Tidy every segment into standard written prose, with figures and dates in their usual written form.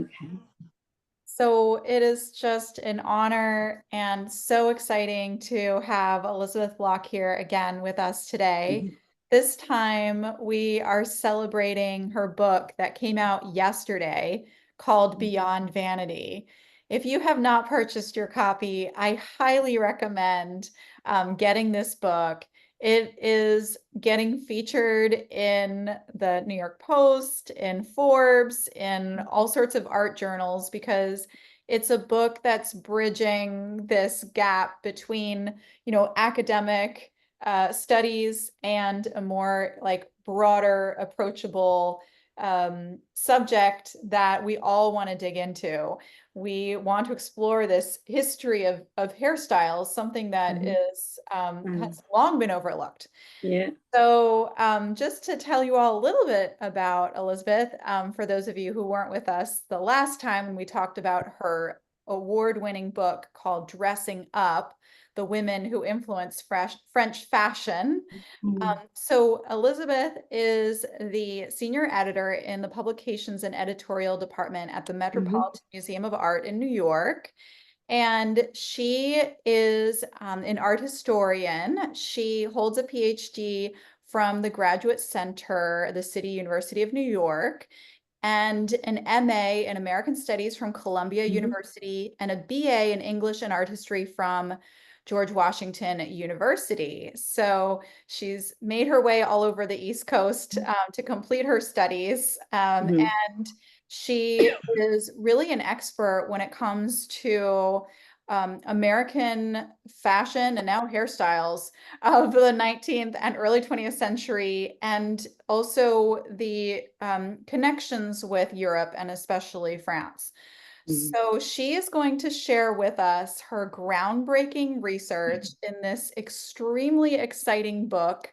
Okay. So it is just an honor and so exciting to have Elizabeth Block here again with us today. Mhm. This time we are celebrating her book that came out yesterday called Beyond Vanity. If you have not purchased your copy, I highly recommend getting this book. It is getting featured in the New York Post, in Forbes, in all sorts of art journals because it's a book that's bridging this gap between, academic studies and a more like broader, approachable subject that we all want to dig into. We want to explore this history of hairstyles, something that Mhm. is Mm. has long been overlooked. Yeah. So, just to tell you all a little bit about Elizabeth, for those of you who weren't with us the last time when we talked about her award-winning book called Dressing Up, The Women Who Influenced French Fashion. Mm. So Elizabeth is the senior editor in the publications and editorial department at the Mhm. Metropolitan Museum of Art in New York. And she is an art historian. She holds a PhD from the Graduate Center, the City University of New York, and an MA in American Studies from Columbia Mhm. University, and a BA in English and Art History from George Washington University. So she's made her way all over the East Coast to complete her studies. Mhm. And she is really an expert when it comes to American fashion and now hairstyles of the 19th and early 20th century, and also the connections with Europe and especially France. Mhm. So she is going to share with us her groundbreaking research in this extremely exciting book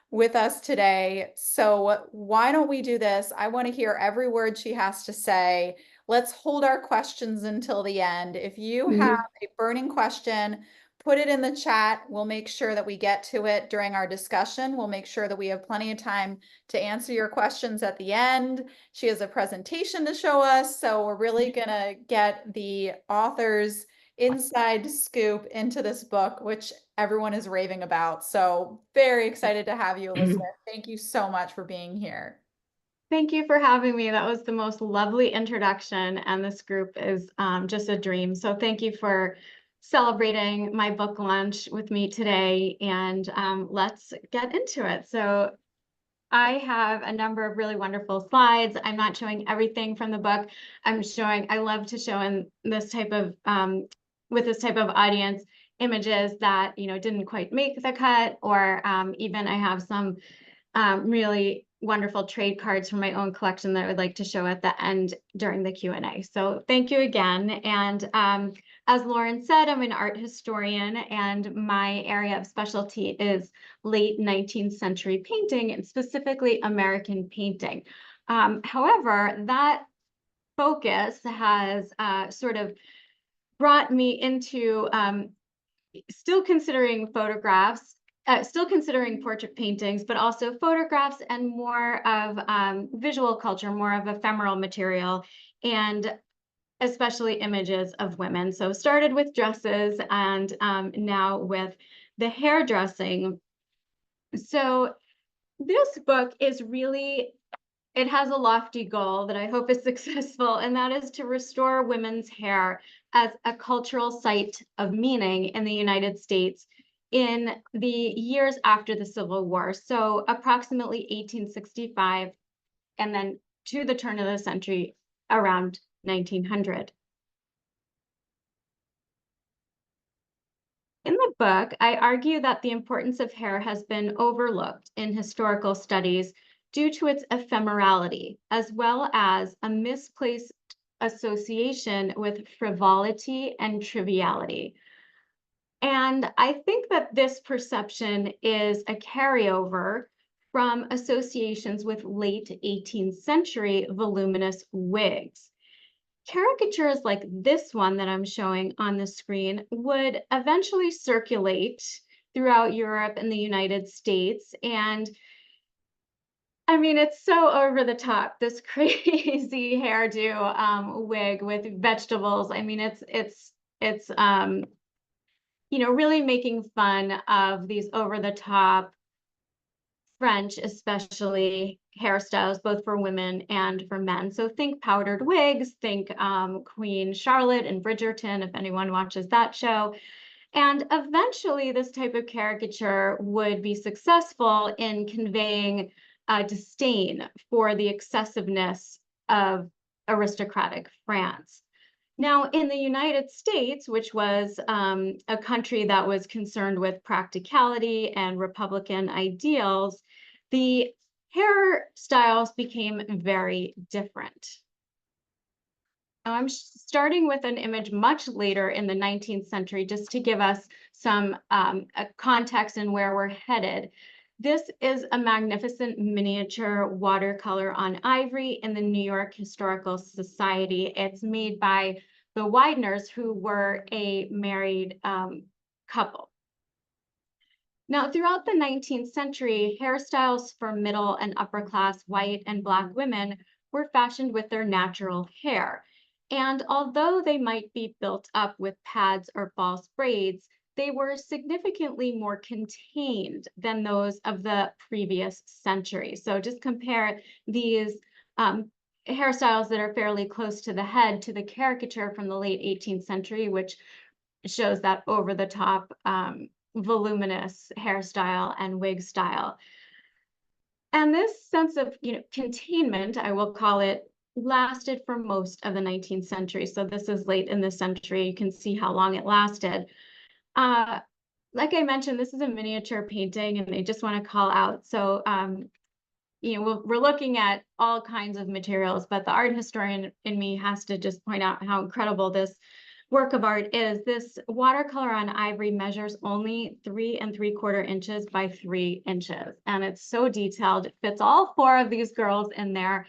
with us today. So why don't we do this? I want to hear every word she has to say. Let's hold our questions until the end. If you have Mhm. a burning question, put it in the chat. We'll make sure that we get to it during our discussion. We'll make sure that we have plenty of time to answer your questions at the end. She has a presentation to show us, so we're really gonna get the author's inside scoop into this book, which everyone is raving about. So very excited to have you, Elizabeth. Thank you so much for being here. Thank you for having me. That was the most lovely introduction, and this group is just a dream. So thank you for celebrating my book launch with me today, and let's get into it. So I have a number of really wonderful slides. I'm not showing everything from the book. I love to show in this type of, with this type of audience, images that, didn't quite make the cut, or even I have some really wonderful trade cards from my own collection that I would like to show at the end during the Q&A. So thank you again. And as Lauren said, I'm an art historian, and my area of specialty is late 19th century painting, and specifically American painting. However, that focus has sort of brought me into still considering photographs, still considering portrait paintings, but also photographs and more of visual culture, more of ephemeral material, and especially images of women. So started with dresses, and now with the hairdressing. So this book is really, it has a lofty goal that I hope is successful, and that is to restore women's hair as a cultural site of meaning in the United States in the years after the Civil War. So approximately 1865, and then to the turn of the century around 1900. In the book, I argue that the importance of hair has been overlooked in historical studies due to its ephemerality, as well as a misplaced association with frivolity and triviality. And I think that this perception is a carryover from associations with late 18th century voluminous wigs. Caricatures like this one that I'm showing on the screen would eventually circulate throughout Europe and the United States, and I mean, it's so over the top, this crazy hairdo wig with vegetables. I mean, it's really making fun of these over the top French, especially hairstyles, both for women and for men. So think powdered wigs, think Queen Charlotte and Bridgerton, if anyone watches that show. And eventually, this type of caricature would be successful in conveying a disdain for the excessiveness of aristocratic France. Now, in the United States, which was a country that was concerned with practicality and Republican ideals, the hairstyles became very different. Now, I'm starting with an image much later in the 19th century, just to give us some context in where we're headed. This is a magnificent miniature watercolor on ivory in the New York Historical Society. It's made by the Wideners, who were a married couple. Now, throughout the 19th century, hairstyles for middle and upper class white and Black women were fashioned with their natural hair. And although they might be built up with pads or false braids, they were significantly more contained than those of the previous century. So just compare these hairstyles that are fairly close to the head to the caricature from the late 18th century, which shows that over-the-top voluminous hairstyle and wig style. And this sense of containment, I will call it, lasted for most of the 19th century. So this is late in the century. You can see how long it lasted. Like I mentioned, this is a miniature painting, and I just want to call out. So, we're looking at all kinds of materials, but the art historian in me has to just point out how incredible this work of art is. This watercolor on ivory measures only 3 3/4 inches by 3 inches, and it's so detailed. It fits all 4 of these girls in there.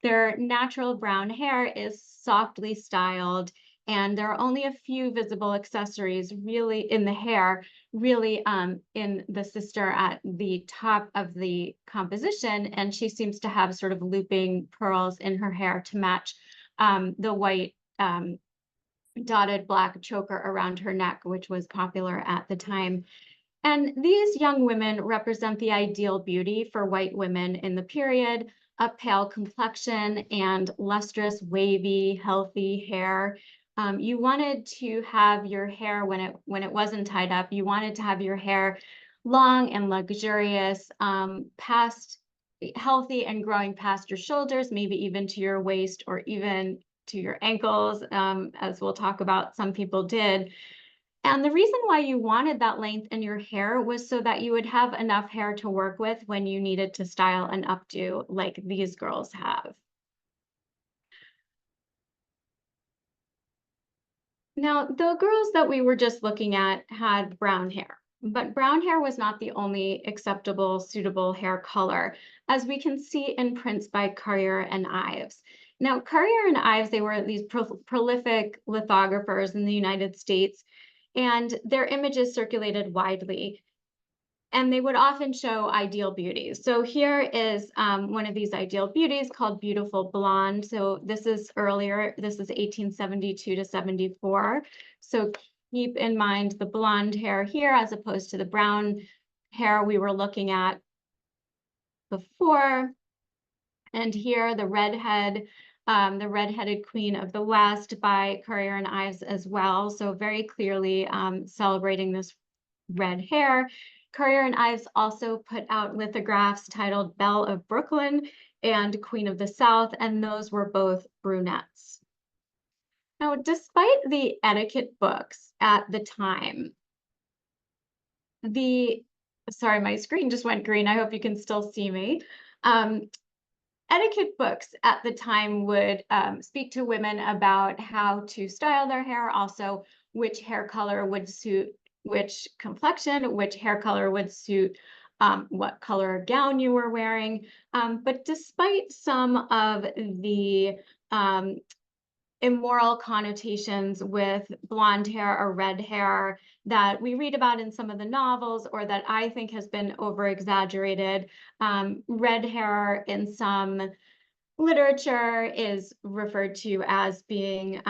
Their natural brown hair is softly styled, and there are only a few visible accessories really in the hair, really in the sister at the top of the composition. And she seems to have sort of looping pearls in her hair to match the white dotted black choker around her neck, which was popular at the time. And these young women represent the ideal beauty for white women in the period: a pale complexion and lustrous, wavy, healthy hair. You wanted to have your hair, when it wasn't tied up, you wanted to have your hair long and luxurious, past healthy and growing past your shoulders, maybe even to your waist or even to your ankles, as we'll talk about, some people did. And the reason why you wanted that length in your hair was so that you would have enough hair to work with when you needed to style an updo like these girls have. Now, the girls that we were just looking at had brown hair, but brown hair was not the only acceptable, suitable hair color, as we can see in prints by Currier and Ives. Now, Currier and Ives, they were these prolific lithographers in the United States, and their images circulated widely. And they would often show ideal beauties. So here is one of these ideal beauties called Beautiful Blonde. So this is earlier, this is 1872 to 74. So keep in mind the blonde hair here as opposed to the brown hair we were looking at before. And here the redheaded Queen of the West by Currier and Ives as well. So very clearly celebrating this red hair. Currier and Ives also put out lithographs titled Belle of Brooklyn and Queen of the South, and those were both brunettes. Now, despite the etiquette books at the time, sorry, my screen just went green. I hope you can still see me. Etiquette books at the time would speak to women about how to style their hair, also which hair color would suit which complexion, which hair color would suit what color gown you were wearing. But despite some of the immoral connotations with blonde hair or red hair that we read about in some of the novels, or that I think has been over exaggerated. Red hair in some literature is referred to as being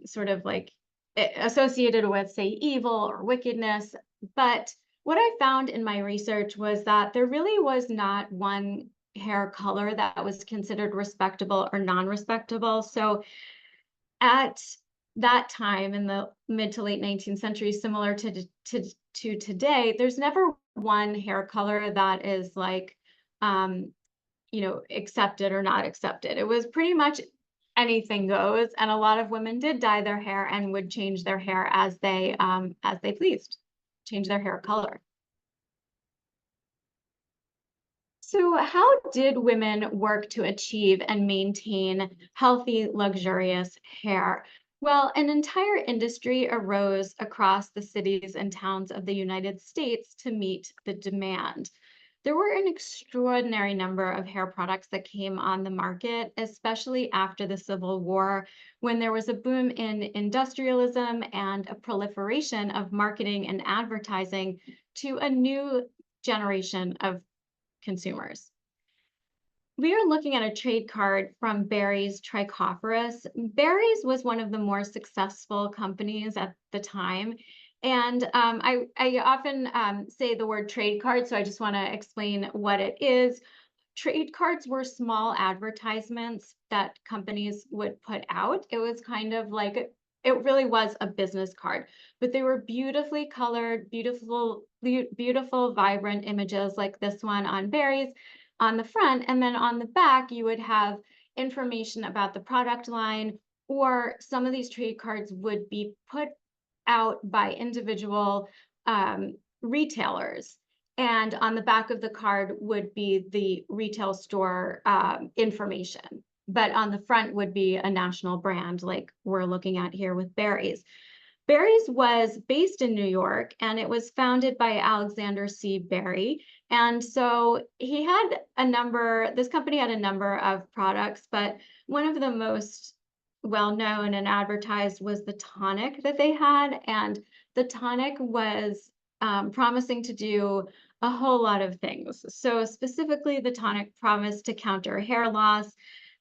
sort of like associated with, say, evil or wickedness. But what I found in my research was that there really was not one hair color that was considered respectable or non-respectable. So at that time in the mid to late 19th century, similar to today, there's never one hair color that is like, accepted or not accepted. It was pretty much anything goes, and a lot of women did dye their hair and would change their hair as they pleased, change their hair color. So how did women work to achieve and maintain healthy, luxurious hair? Well, an entire industry arose across the cities and towns of the United States to meet the demand. There were an extraordinary number of hair products that came on the market, especially after the Civil War, when there was a boom in industrialism and a proliferation of marketing and advertising to a new generation of consumers. We are looking at a trade card from Barry's Trichophorus. Barry's was one of the more successful companies at the time. And I often say the word trade card, so I just want to explain what it is. Trade cards were small advertisements that companies would put out. It was kind of like, it really was a business card, but they were beautifully colored, beautiful, vibrant images like this one on Barry's on the front. And then on the back, you would have information about the product line, or some of these trade cards would be put out by individual retailers. And on the back of the card would be the retail store information. But on the front would be a national brand like we're looking at here with Barry's. Barry's was based in New York, and it was founded by Alexander C. Barry. And so this company had a number of products, but one of the most well-known and advertised was the tonic that they had. And the tonic was promising to do a whole lot of things. So specifically, the tonic promised to counter hair loss.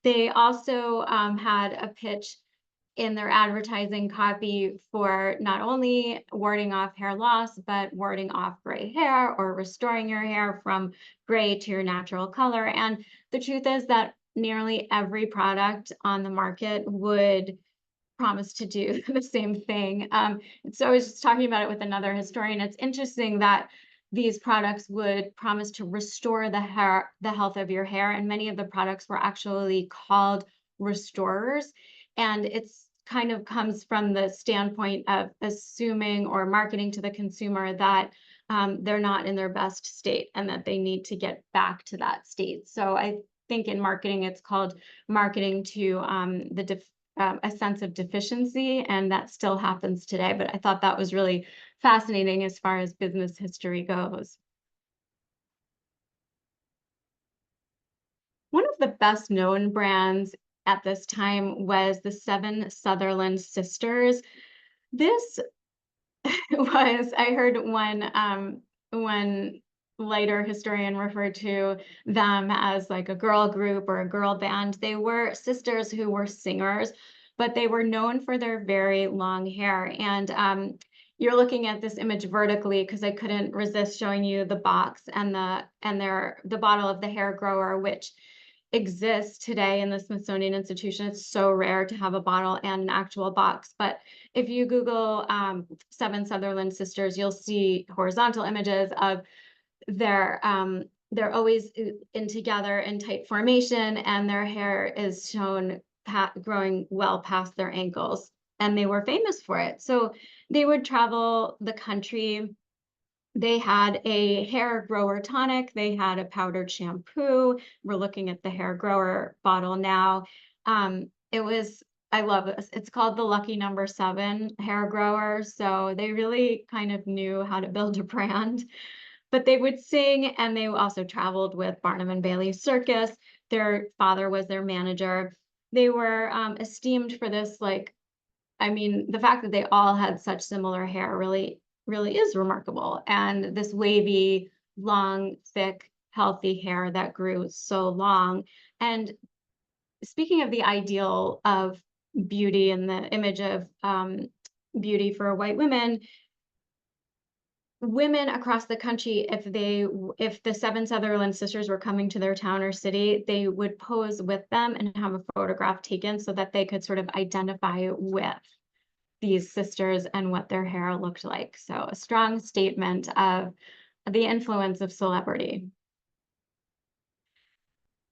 They also had a pitch in their advertising copy for not only warding off hair loss, but warding off gray hair or restoring your hair from gray to your natural color. And the truth is that nearly every product on the market would promise to do the same thing. So I was just talking about it with another historian. It's interesting that these products would promise to restore the health of your hair, and many of the products were actually called restorers. And it's kind of comes from the standpoint of assuming or marketing to the consumer that they're not in their best state and that they need to get back to that state. So I think in marketing, it's called marketing to a sense of deficiency, and that still happens today. But I thought that was really fascinating as far as business history goes. One of the best known brands at this time was the Seven Sutherland Sisters. This was, I heard one later historian referred to them as like a girl group or a girl band. They were sisters who were singers, but they were known for their very long hair. And you're looking at this image vertically because I couldn't resist showing you the box and the bottle of the hair grower, which exists today in the Smithsonian Institution. It's so rare to have a bottle and an actual box. But if you Google Seven Sutherland Sisters, you'll see horizontal images of they're always together in tight formation, and their hair is shown growing well past their ankles. And they were famous for it. So they would travel the country. They had a hair grower tonic. They had a powdered shampoo. We're looking at the hair grower bottle now. I love this. It's called the Lucky Number 7 hair grower. So they really kind of knew how to build a brand. But they would sing, and they also traveled with Barnum and Bailey Circus. Their father was their manager. They were esteemed for this, like, I mean, the fact that they all had such similar hair really, really is remarkable. And this wavy, long, thick, healthy hair that grew so long. And speaking of the ideal of beauty and the image of beauty for white women, women across the country, if the seven Sutherland sisters were coming to their town or city, they would pose with them and have a photograph taken so that they could sort of identify with these sisters and what their hair looked like. So a strong statement of the influence of celebrity.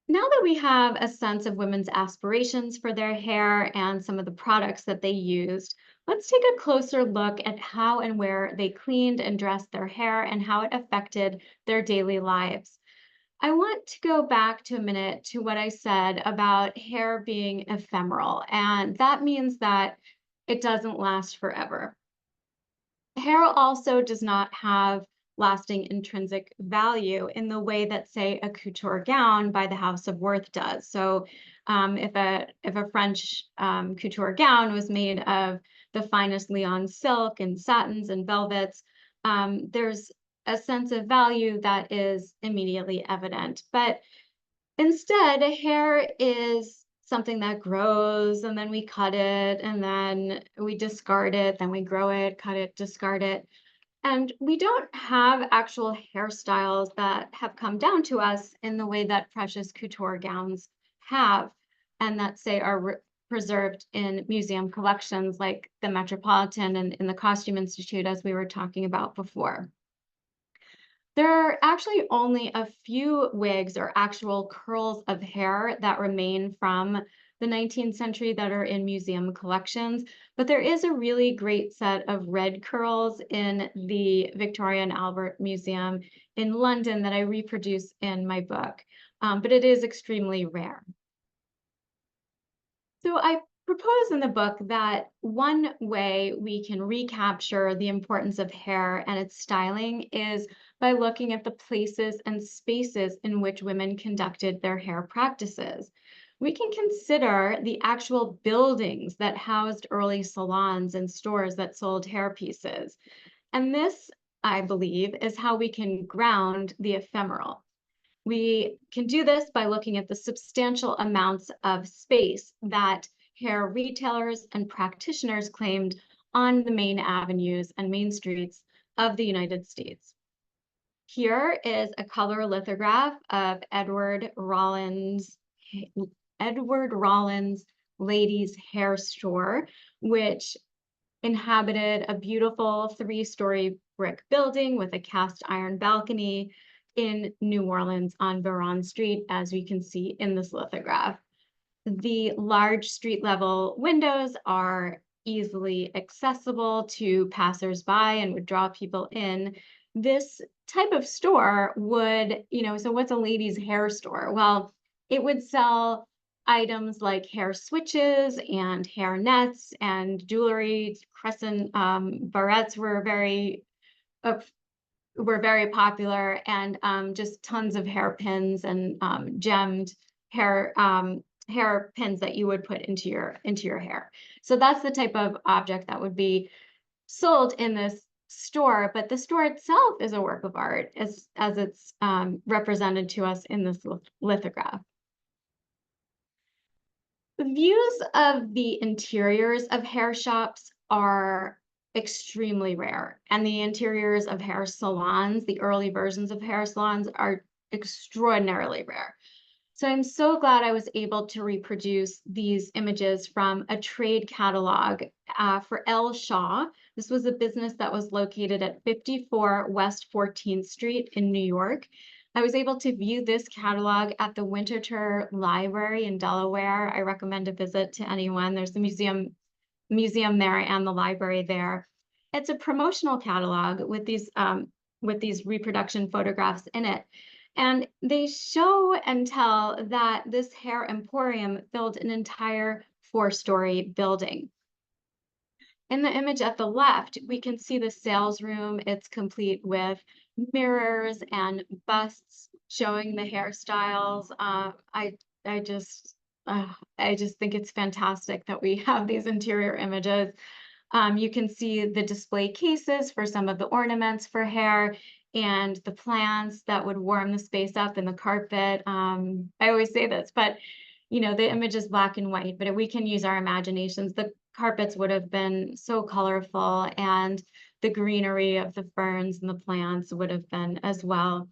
Now that we have a sense of women's aspirations for their hair and some of the products that they used, let's take a closer look at how and where they cleaned and dressed their hair and how it affected their daily lives. I want to go back to a minute to what I said about hair being ephemeral, and that means that it doesn't last forever. Hair also does not have lasting intrinsic value in the way that, say, a couture gown by the House of Worth does. So, if a French couture gown was made of the finest Lyon silk and satins and velvets, there's a sense of value that is immediately evident. But instead, hair is something that grows, and then we cut it, and then we discard it, then we grow it, cut it, discard it. And we don't have actual hairstyles that have come down to us in the way that precious couture gowns have, and that, say, are preserved in museum collections like the Metropolitan and in the Costume Institute, as we were talking about before. There are actually only a few wigs or actual curls of hair that remain from the 19th century that are in museum collections, but there is a really great set of red curls in the Victoria and Albert Museum in London that I reproduce in my book, but it is extremely rare. So I propose in the book that one way we can recapture the importance of hair and its styling is by looking at the places and spaces in which women conducted their hair practices. We can consider the actual buildings that housed early salons and stores that sold hair pieces. And this, I believe, is how we can ground the ephemeral. We can do this by looking at the substantial amounts of space that hair retailers and practitioners claimed on the main avenues and main streets of the United States. Here is a color lithograph of Edward Rollins' Ladies Hair Store, which inhabited a beautiful 3-story brick building with a cast iron balcony in New Orleans on Baron Street, as we can see in this lithograph. The large street level windows are easily accessible to passersby and would draw people in. This type of store would, so what's a ladies' hair store? Well, it would sell items like hair switches and hair nets and jewelry. Crescent barrettes were very popular, and just tons of hairpins and gemmed hair pins that you would put into your hair. So that's the type of object that would be sold in this store, but the store itself is a work of art as it's represented to us in this lithograph. The views of the interiors of hair shops are extremely rare, and the interiors of hair salons, the early versions of hair salons, are extraordinarily rare. So I'm so glad I was able to reproduce these images from a trade catalog for L. Shaw. This was a business that was located at 54 West 14th Street in New York. I was able to view this catalog at the Winterthur Library in Delaware. I recommend a visit to anyone. There's the museum there and the library there. It's a promotional catalog with these reproduction photographs in it. And they show and tell that this hair emporium filled an entire 4-story building. In the image at the left, we can see the sales room. It's complete with mirrors and busts showing the hairstyles. I just I just think it's fantastic that we have these interior images. You can see the display cases for some of the ornaments for hair and the plants that would warm the space up in the carpet. I always say this, but the image is black and white, but we can use our imaginations. The carpets would have been so colorful, and the greenery of the ferns and the plants would have been as well.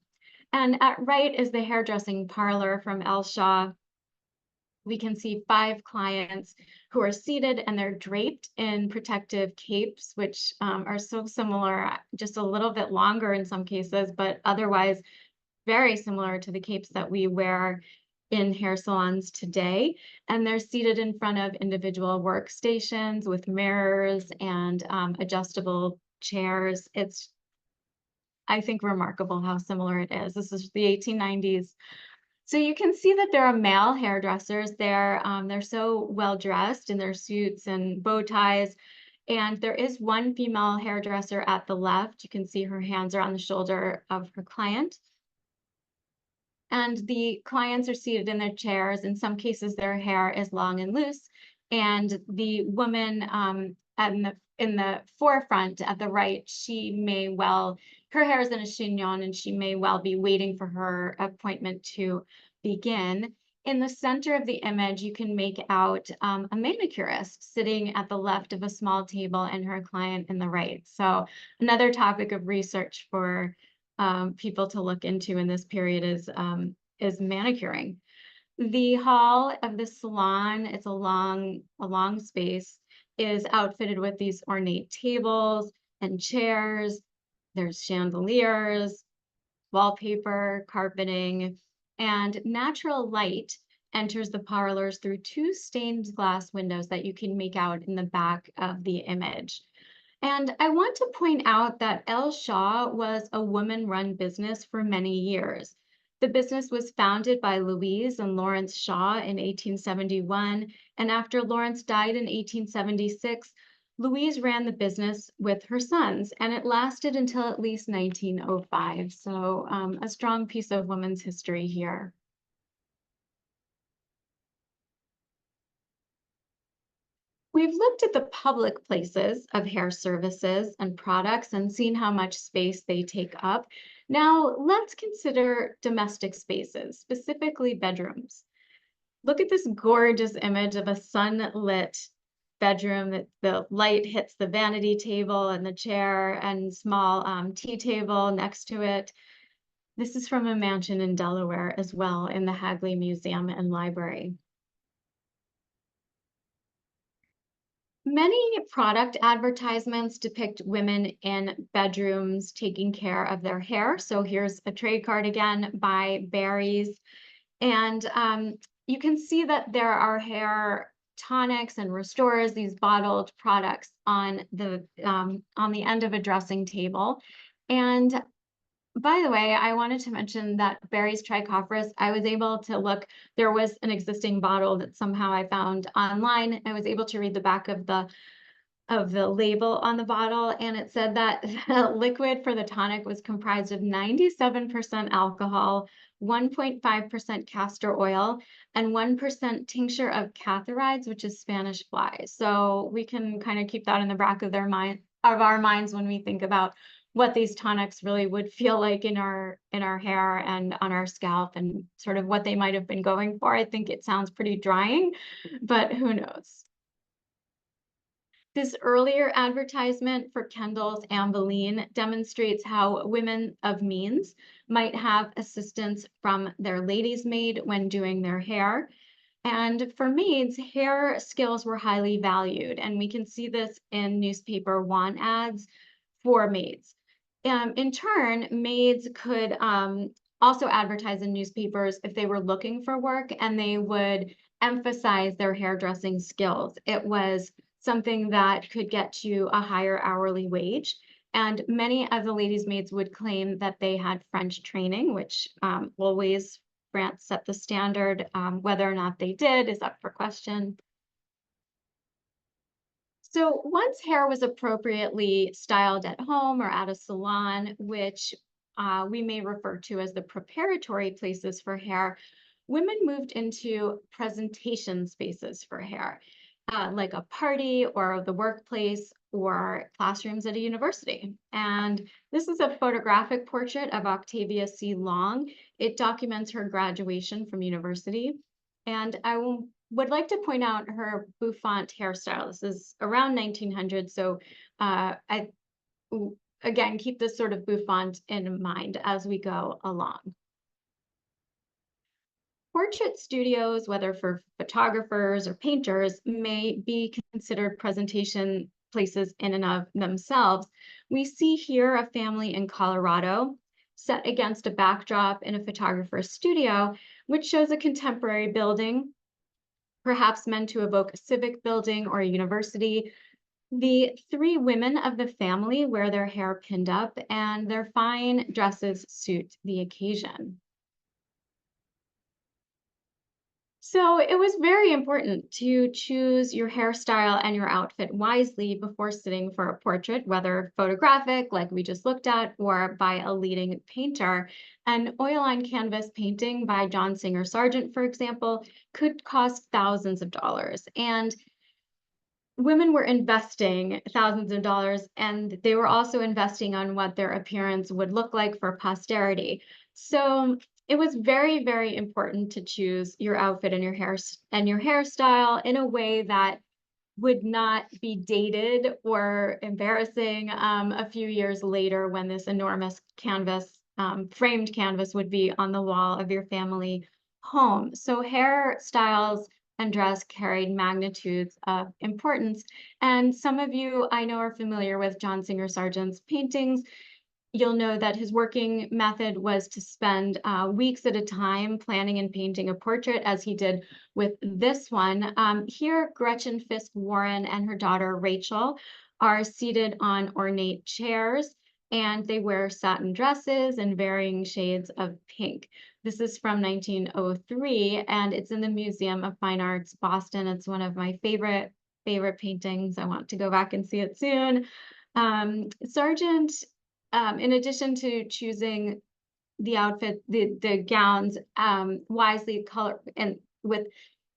And at right is the hairdressing parlor from El Shaw. We can see 5 clients who are seated, and they're draped in protective capes, which are so similar, just a little bit longer in some cases, but otherwise very similar to the capes that we wear in hair salons today. And they're seated in front of individual workstations with mirrors and adjustable chairs. It's, I think, remarkable how similar it is. This is the 1890s. So you can see that there are male hairdressers there. They're so well dressed in their suits and bow ties. And there is one female hairdresser at the left. You can see her hands are on the shoulder of her client. And the clients are seated in their chairs. In some cases, their hair is long and loose. And the woman in the forefront at the right, her hair is in a chignon, and she may well be waiting for her appointment to begin. In the center of the image, you can make out a manicurist sitting at the left of a small table and her client in the right. So another topic of research for people to look into in this period is manicuring. The hall of the salon, it's a long space, is outfitted with these ornate tables and chairs. There's chandeliers, wallpaper, carpeting, and natural light enters the parlors through 2 stained glass windows that you can make out in the back of the image. And I want to point out that El Shaw was a woman-run business for many years. The business was founded by Louise and Lawrence Shaw in 1871, and after Lawrence died in 1876, Louise ran the business with her sons, and it lasted until at least 1905. So a strong piece of women's history here. We've looked at the public places of hair services and products and seen how much space they take up. Now let's consider domestic spaces, specifically bedrooms. Look at this gorgeous image of a sunlit bedroom that the light hits the vanity table and the chair and small tea table next to it. This is from a mansion in Delaware as well, in the Hagley Museum and Library. Many product advertisements depict women in bedrooms taking care of their hair. So here's a trade card again by Barry's. And you can see that there are hair tonics and restorers, these bottled products on the end of a dressing table. And by the way, I wanted to mention that Barry's trichopherus, I was able to look, there was an existing bottle that somehow I found online. I was able to read the back of the label on the bottle, and it said that the liquid for the tonic was comprised of 97% alcohol, 1.5% castor oil, and 1% tincture of catharides, which is Spanish fly. So we can kind of keep that in the back of our minds when we think about what these tonics really would feel like in our hair and on our scalp, and sort of what they might have been going for. I think it sounds pretty drying, but who knows? This earlier advertisement for Kendall's Ambeline demonstrates how women of means might have assistance from their lady's maid when doing their hair. And for maids, hair skills were highly valued, and we can see this in newspaper want ads for maids. In turn, maids could also advertise in newspapers if they were looking for work, and they would emphasize their hairdressing skills. It was something that could get you a higher hourly wage. And many of the ladies' maids would claim that they had French training, which always France set the standard. Whether or not they did is up for question. So once hair was appropriately styled at home or at a salon, which we may refer to as the preparatory places for hair, women moved into presentation spaces for hair, like a party or the workplace or classrooms at a university. And this is a photographic portrait of Octavia C. Long. It documents her graduation from university. And would like to point out her bouffant hairstyle. This is around 1900, so again, keep this sort of bouffant in mind as we go along. Portrait studios, whether for photographers or painters, may be considered presentation places in and of themselves. We see here a family in Colorado set against a backdrop in a photographer's studio, which shows a contemporary building, perhaps meant to evoke a civic building or a university. The three women of the family wear their hair pinned up, and their fine dresses suit the occasion. So it was very important to choose your hairstyle and your outfit wisely before sitting for a portrait, whether photographic, like we just looked at, or by a leading painter. An oil on canvas painting by John Singer Sargent, for example, could cost thousands of dollars. And women were investing thousands of dollars, and they were also investing on what their appearance would look like for posterity. So it was very, very important to choose your outfit and your hairstyle in a way that would not be dated or embarrassing a few years later when this enormous canvas, framed canvas, would be on the wall of your family home. So hairstyles and dress carried magnitudes of importance. And some of you I know are familiar with John Singer Sargent's paintings. You'll know that his working method was to spend weeks at a time planning and painting a portrait, as he did with this one. Here, Gretchen Fisk Warren and her daughter Rachel are seated on ornate chairs, and they wear satin dresses and varying shades of pink. This is from 1903, and it's in the Museum of Fine Arts, Boston. It's one of my favorite paintings. I want to go back and see it soon. Sargent, in addition to choosing the outfit, the gowns wisely, color and with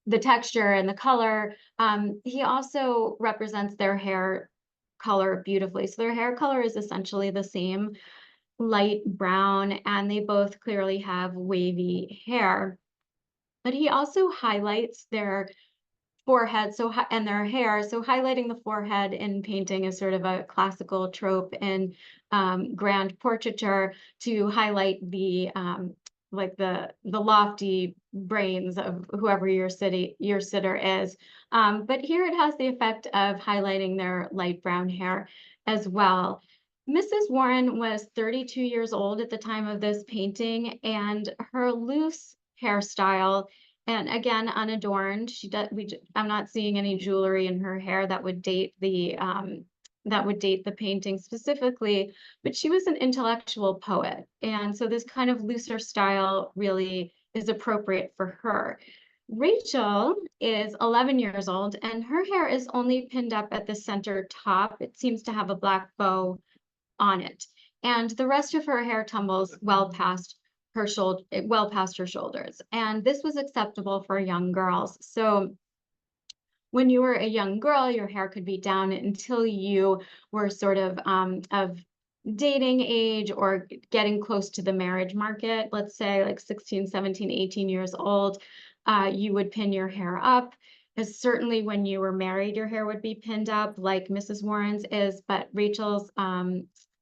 the texture and the color, he also represents their hair color beautifully. So their hair color is essentially the same, light brown, and they both clearly have wavy hair. But he also highlights their forehead and their hair. So highlighting the forehead in painting is sort of a classical trope in grand portraiture, to highlight the like the lofty brains of whoever your sitter is. But here it has the effect of highlighting their light brown hair as well. Mrs. Warren was 32 years old at the time of this painting, and her loose hairstyle, and again unadorned, I'm not seeing any jewelry in her hair that would date the painting specifically, but she was an intellectual poet, and so this kind of looser style really is appropriate for her. Rachel is 11 years old, and her hair is only pinned up at the center top. It seems to have a black bow on it, and the rest of her hair tumbles well past her shoulders. And this was acceptable for young girls. So when you were a young girl, your hair could be down until you were sort of dating age or getting close to the marriage market. Let's say like 16, 17, 18 years old, you would pin your hair up. As certainly when you were married, your hair would be pinned up like Mrs. Warren's is, but Rachel's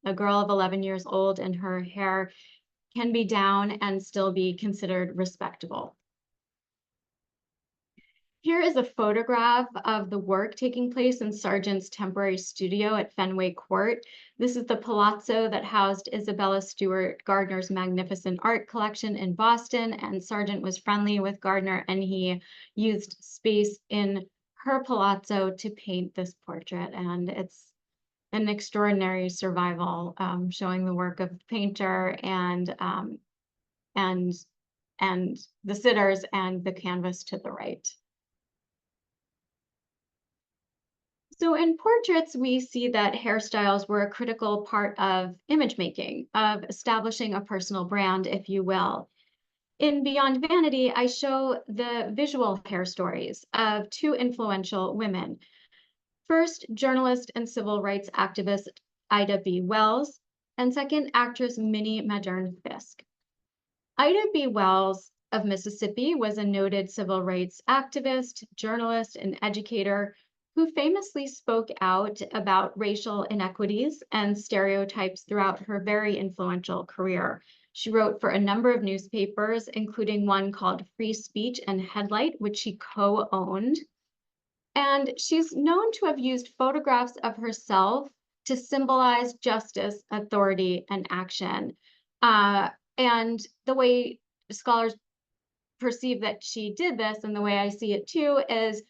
a girl of 11 years old, and her hair can be down and still be considered respectable. Here is a photograph of the work taking place in Sargent's temporary studio at Fenway Court. This is the palazzo that housed Isabella Stewart Gardner's magnificent art collection in Boston, and Sargent was friendly with Gardner, and he used space in her palazzo to paint this portrait. And it's an extraordinary survival, showing the work of the painter and the sitters and the canvas to the right. So in portraits, we see that hairstyles were a critical part of image making, of establishing a personal brand, if you will. In Beyond Vanity, I show the visual hair stories of two influential women. First, journalist and civil rights activist Ida B. Wells, and second, actress Minnie Madern Fisk. Ida B. Wells of Mississippi was a noted civil rights activist, journalist, and educator who famously spoke out about racial inequities and stereotypes throughout her very influential career. She wrote for a number of newspapers, including one called Free Speech and Headlight, which she co-owned. And she's known to have used photographs of herself to symbolize justice, authority, and action. And the way scholars perceive that she did this, and the way I see it too, is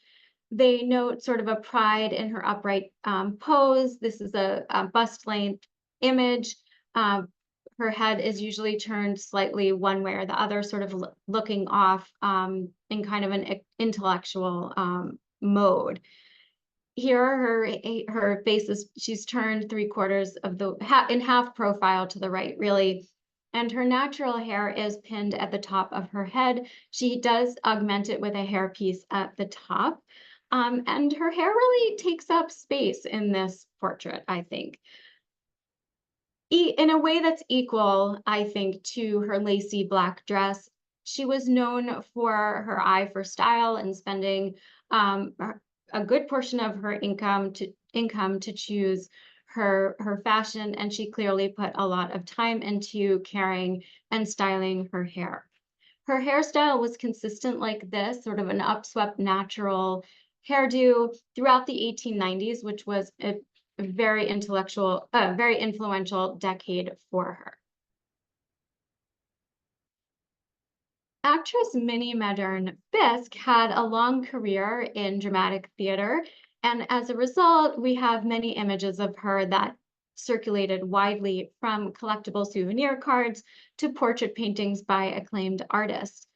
they note sort of a pride in her upright pose. This is a bust length image. Her head is usually turned slightly one way or the other, sort of looking off in kind of an intellectual mode. Here, her face is, she's turned 3/4 of the, in half profile to the right, really. And her natural hair is pinned at the top of her head. She does augment it with a hairpiece at the top. And her hair really takes up space in this portrait, I think. In a way that's equal, I think, to her lacy black dress. She was known for her eye for style and spending a good portion of her income to choose her fashion, and she clearly put a lot of time into caring and styling her hair. Her hairstyle was consistent like this, sort of an upswept natural hairdo throughout the 1890s, which was a very influential decade for her. Actress Minnie Madern Fisk had a long career in dramatic theater, and as a result, we have many images of her that circulated widely, from collectible souvenir cards to portrait paintings by acclaimed artists.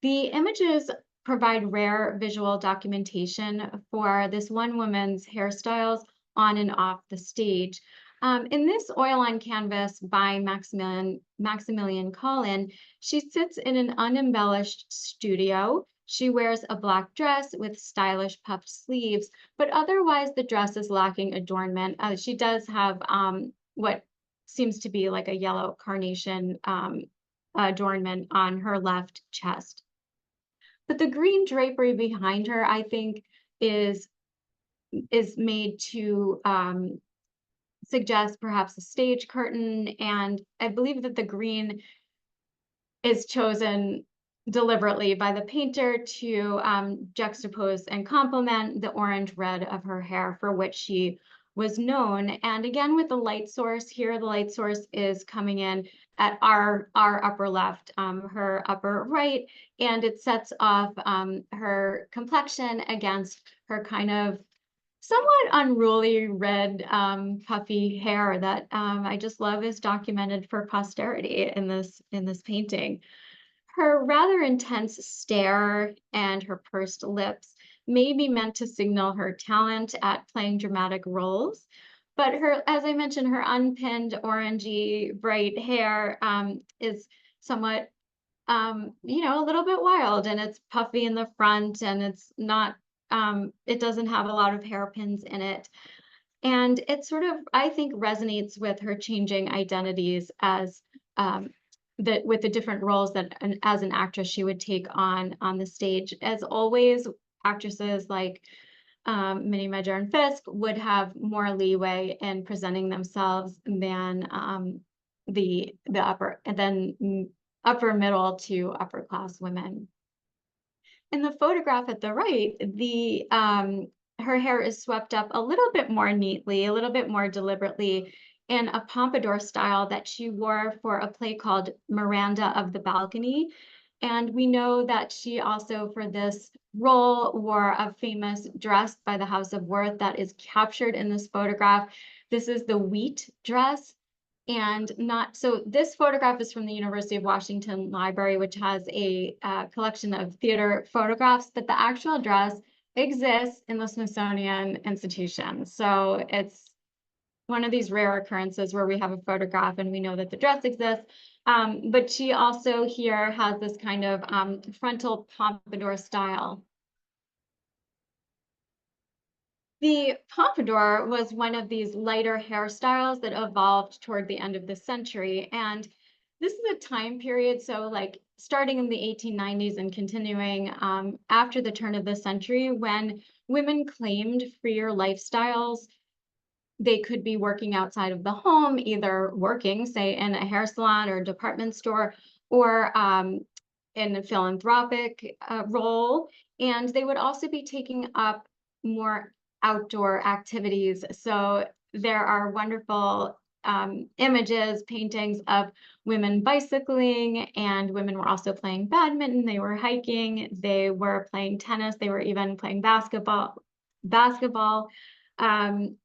The images provide rare visual documentation for this one woman's hairstyles on and off the stage. In this oil on canvas by Maximilian Collin, she sits in an unembellished studio. She wears a black dress with stylish puffed sleeves, but otherwise the dress is lacking adornment. She does have what seems to be like a yellow carnation adornment on her left chest. But the green drapery behind her, I think, is made to suggest perhaps a stage curtain, and I believe that the green is chosen deliberately by the painter to juxtapose and complement the orange red of her hair, for which she was known. And again, with the light source here, the light source is coming in at our upper left, her upper right, and it sets off her complexion against her kind of somewhat unruly red puffy hair that I just love is documented for posterity in this painting. Her rather intense stare and her pursed lips may be meant to signal her talent at playing dramatic roles, but her, as I mentioned, her unpinned orangey bright hair is somewhat a little bit wild, and it's puffy in the front, and it's not it doesn't have a lot of hairpins in it. And it sort of, I think, resonates with her changing identities as with the different roles that as an actress she would take on the stage. As always, actresses like Minnie Madern Fisk would have more leeway in presenting themselves than the upper middle to upper class women. In the photograph at the right, her hair is swept up a little bit more neatly, a little bit more deliberately, in a pompadour style that she wore for a play called Miranda of the Balcony. And we know that she also, for this role, wore a famous dress by the House of Worth that is captured in this photograph. This is the wheat dress. And so this photograph is from the University of Washington Library, which has a collection of theater photographs, but the actual dress exists in the Smithsonian Institution. So it's one of these rare occurrences where we have a photograph and we know that the dress exists, But she also here has this kind of frontal pompadour style. The pompadour was one of these lighter hairstyles that evolved toward the end of the century. And this is a time period, so like starting in the 1890s and continuing after the turn of the century, when women claimed freer lifestyles. They could be working outside of the home, either working, say, in a hair salon or department store, or in a philanthropic role. And they would also be taking up more outdoor activities. So there are wonderful images, paintings of women bicycling, and women were also playing badminton, they were hiking, they were playing tennis, they were even playing basketball. Um,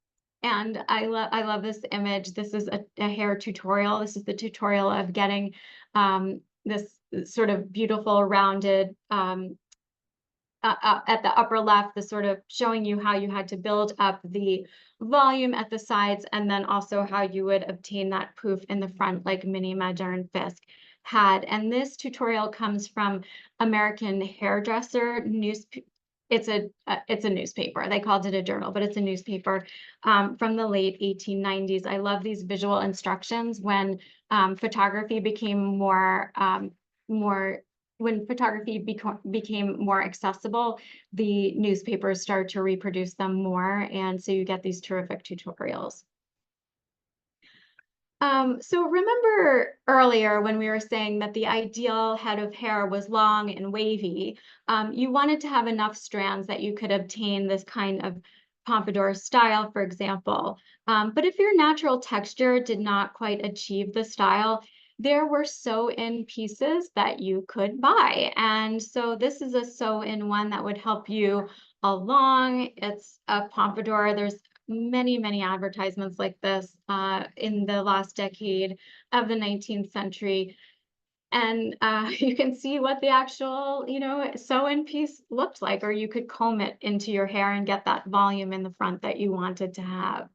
and I love this image. This is a hair tutorial. This is the tutorial of getting this sort of beautiful rounded at the upper left, the sort of showing you how you had to build up the volume at the sides, and then also how you would obtain that poof in the front, like Minnie Majour Fisk had. And this tutorial comes from American Hairdresser news. It's a newspaper. They called it a journal, but it's a newspaper from the late 1890s. I love these visual instructions when photography became more when photography became more accessible, the newspapers started to reproduce them more, and so you get these terrific tutorials. So remember earlier when we were saying that the ideal head of hair was long and wavy, you wanted to have enough strands that you could obtain this kind of pompadour style, for example. But if your natural texture did not quite achieve the style, there were sew-in pieces that you could buy. And so this is a sew-in one that would help you along. It's a pompadour. There's many advertisements like this in the last decade of the 19th century. And you can see what the actual, sew-in piece looked like, or you could comb it into your hair and get that volume in the front that you wanted to have.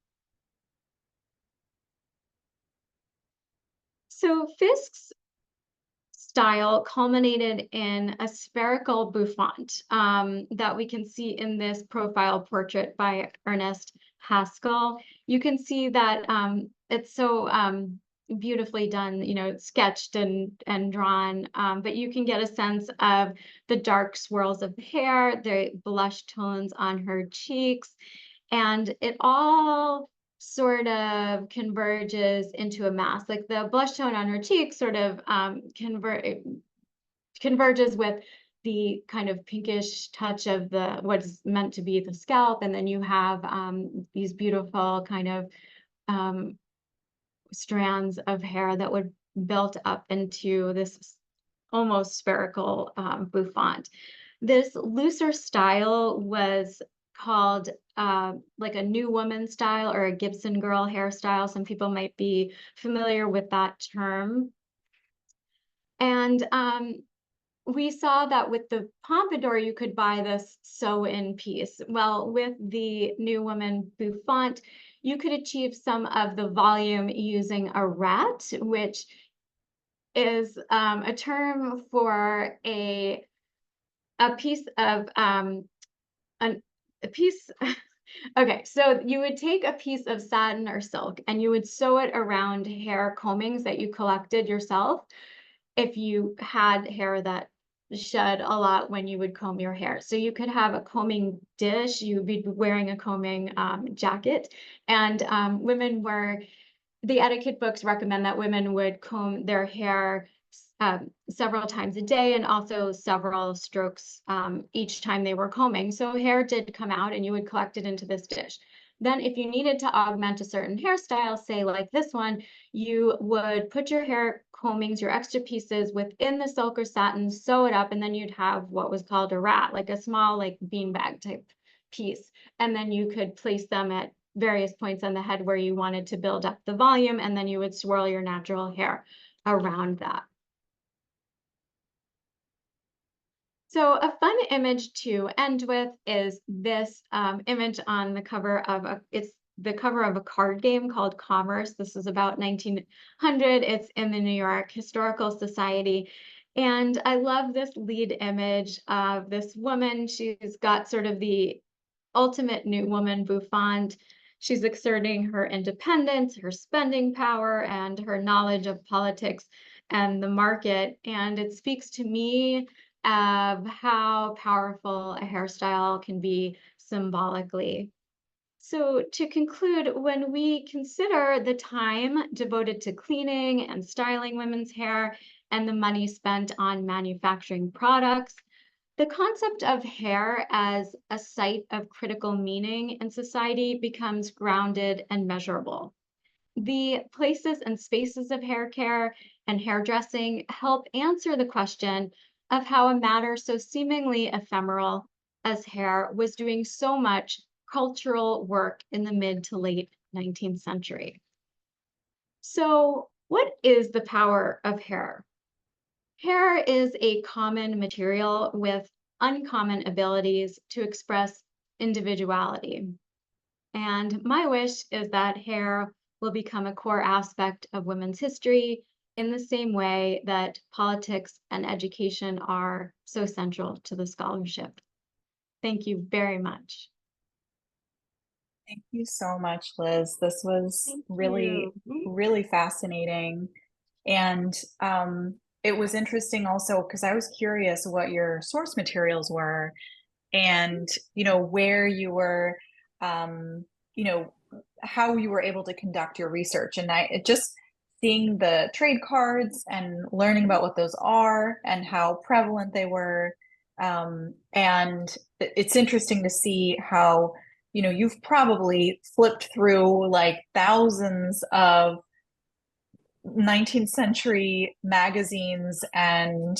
So Fisk's style culminated in a spherical bouffant that we can see in this profile portrait by Ernest Haskell. You can see that it's so beautifully done, sketched and drawn, but you can get a sense of the dark swirls of the hair, the blush tones on her cheeks, and it all sort of converges into a mass. Like the blush tone on her cheeks sort of converges with the kind of pinkish touch of the what's meant to be the scalp, and then you have these beautiful kind of strands of hair that would build up into this almost spherical bouffant. This looser style was called like a new woman style or a Gibson girl hairstyle. Some people might be familiar with that term. And we saw that with the pompadour, you could buy this sew-in piece. Well, with the new woman bouffant, you could achieve some of the volume using a rat, which is a term for a piece of a piece. Okay, so you would take a piece of satin or silk and you would sew it around hair combings that you collected yourself if you had hair that shed a lot when you would comb your hair. So you could have a combing dish, you would be wearing a combing jacket, and the etiquette books recommend that women would comb their hair several times a day and also several strokes each time they were combing. So hair did come out and you would collect it into this dish. Then if you needed to augment a certain hairstyle, say like this one, you would put your hair combings, your extra pieces within the silk or satin, sew it up, and then you'd have what was called a rat, like a small like beanbag type piece. And then you could place them at various points on the head where you wanted to build up the volume, and then you would swirl your natural hair around that. So a fun image to end with is this image on the cover of it's the cover of a card game called Commerce. This is about 1900. It's in the New York Historical Society. And I love this lead image of this woman. She's got sort of the ultimate new woman bouffant. She's exerting her independence, her spending power, and her knowledge of politics and the market. And it speaks to me of how powerful a hairstyle can be symbolically. So to conclude, when we consider the time devoted to cleaning and styling women's hair and the money spent on manufacturing products, the concept of hair as a site of critical meaning in society becomes grounded and measurable. The places and spaces of hair care and hairdressing help answer the question of how a matter so seemingly ephemeral as hair was doing so much cultural work in the mid to late 19th century. So, what is the power of hair? Hair is a common material with uncommon abilities to express individuality. And my wish is that hair will become a core aspect of women's history in the same way that politics and education are so central to the scholarship. Thank you very much. Thank you so much, Liz. This was really, really fascinating. And it was interesting also because I was curious what your source materials were and, where you were, how you were able to conduct your research. And just seeing the trade cards and learning about what those are and how prevalent they were. And it's interesting to see how, you've probably flipped through like thousands of 19th century magazines and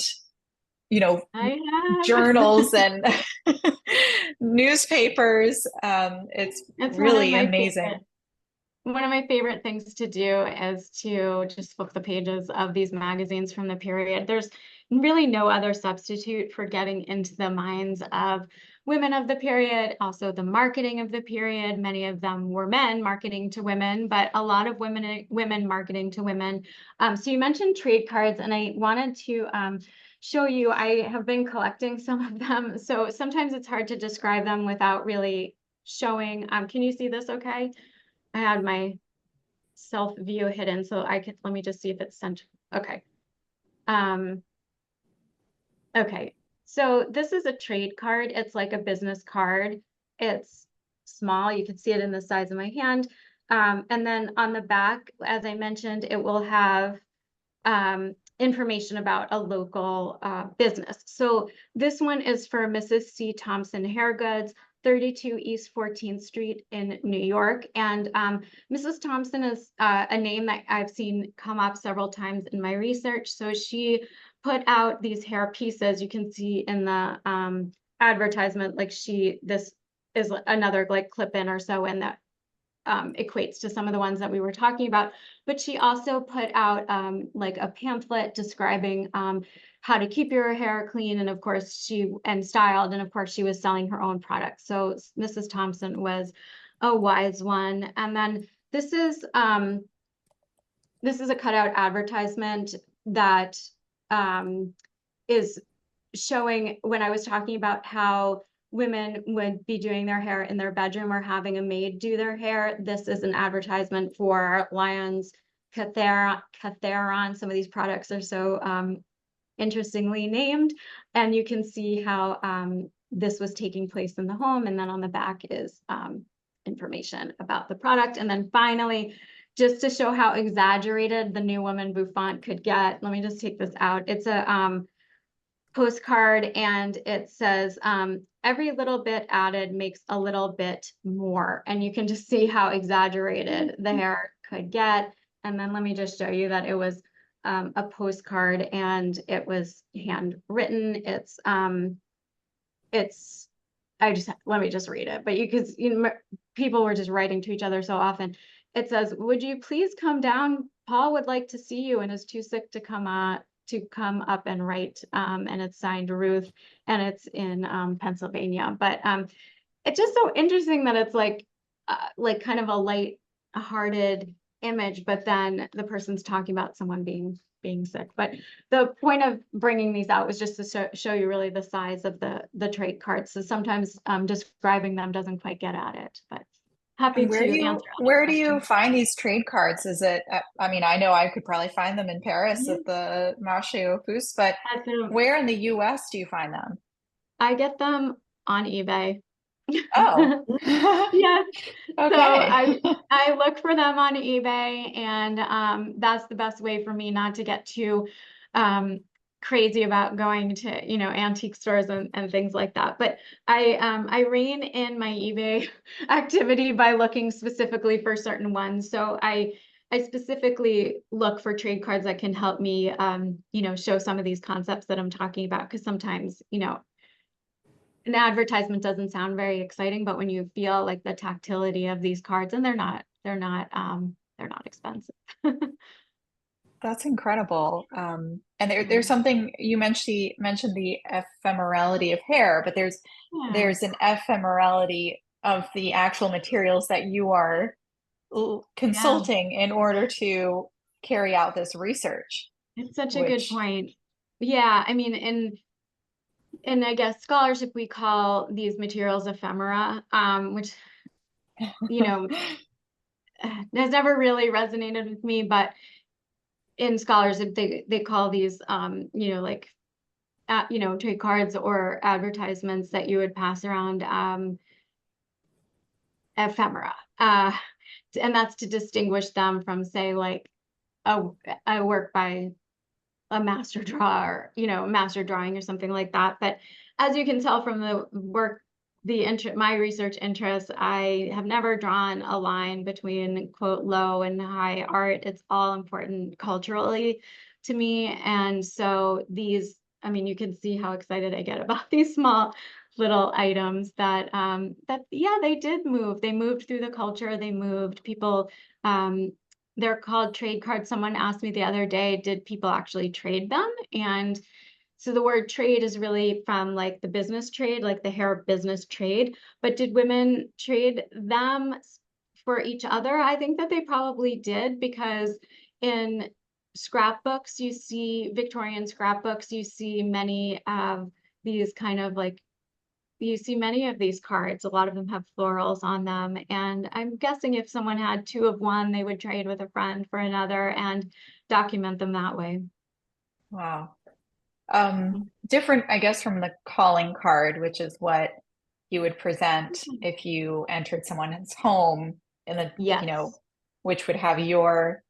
journals and newspapers. It's really amazing. One of my favorite things to do is to just flip the pages of these magazines from the period. There's really no other substitute for getting into the minds of women of the period, also the marketing of the period. Many of them were men marketing to women, but a lot of women marketing to women. So you mentioned trade cards, and I wanted to show you, I have been collecting some of them. So sometimes it's hard to describe them without really showing. Can you see this okay? I had my self view hidden, so let me just see if it's sent. Okay. Okay. So this is a trade card. It's like a business card. It's small. You can see it in the size of my hand. And then on the back, as I mentioned, it will have information about a local business. So this one is for Mrs. C. Thompson Hair Goods, 32 East 14th Street in New York. And Mrs. Thompson is a name that I've seen come up several times in my research. So she put out these hair pieces. You can see in the advertisement, like this is another like clip-in or so, and that equates to some of the ones that we were talking about. But she also put out like a pamphlet describing how to keep your hair clean, and of course styled, and of course she was selling her own products. So Mrs. Thompson was a wise one. And then this is a cutout advertisement that is showing, when I was talking about how women would be doing their hair in their bedroom or having a maid do their hair, this is an advertisement for Lyons Catheron. Some of these products are so interestingly named, and you can see how this was taking place in the home. And then on the back is information about the product. And then finally, just to show how exaggerated the new woman bouffant could get, let me just take this out. It's a postcard, and it says, every little bit added makes a little bit more. And you can just see how exaggerated the hair could get. And then let me just show you that it was a postcard and it was handwritten. Let me just read it, but people were just writing to each other so often. It says, "Would you please come down? Paul would like to see you and is too sick to come up and write." And it's signed Ruth, and it's in Pennsylvania. But it's just so interesting that it's like like kind of a light-hearted image, but then the person's talking about someone being sick. But the point of bringing these out was just to show you really the size of the trade cards. So sometimes describing them doesn't quite get at it, but happy And to answer any where do you questions. find these trade cards? Is it, I mean, I know I could probably find them in Paris Yeah. at the Marché aux Puces, but At the- where in the US do you find them? I get them on eBay. Oh, Yeah. So okay. I look for them on eBay, and that's the best way for me not to get too crazy about going to, you know, antique stores and things like that. But I rein in my eBay activity by looking specifically for certain ones. So I specifically look for trade cards that can help me you know, show some of these concepts that I'm talking about, because sometimes, you know, an advertisement doesn't sound very exciting, but when you feel like the tactility of these cards, and they're not expensive. That's incredible. And Yeah. there's something you mentioned the ephemerality of hair, but Yeah. there's an ephemerality of the actual materials that you are Yeah. consulting in order to carry out this research, It's such a good which point. Yeah, I mean, in I guess scholarship, we call these materials ephemera, which, you know, has never really resonated with me, but in scholarship, they call these you know, like you know, trade cards or advertisements that you would pass around ephemera. And that's to distinguish them from, say, like a, a work by a master drawer, you know, master drawing or something like that. But as you can tell from the work, my research interests, I have never drawn a line between quote low and high art. It's all important culturally to me. And so these, I mean, you can see how excited I get about these small little items that yeah, they did move. They moved through the culture. They moved people. They're called trade cards. Someone asked me the other day, did people actually trade them? And so the word trade is really from like the business trade, like the hair business trade. But did women trade them for each other? I think that they probably did, because in scrapbooks, you see Victorian scrapbooks, you see many of these kind of like, you see many of these cards. A lot of them have florals on them. And I'm guessing if someone had two of one, they would trade with a friend for another and document them that way. wow. Different, I guess, from the calling card, which is what you would present if you entered someone's home in the, you know, Yes. which would have your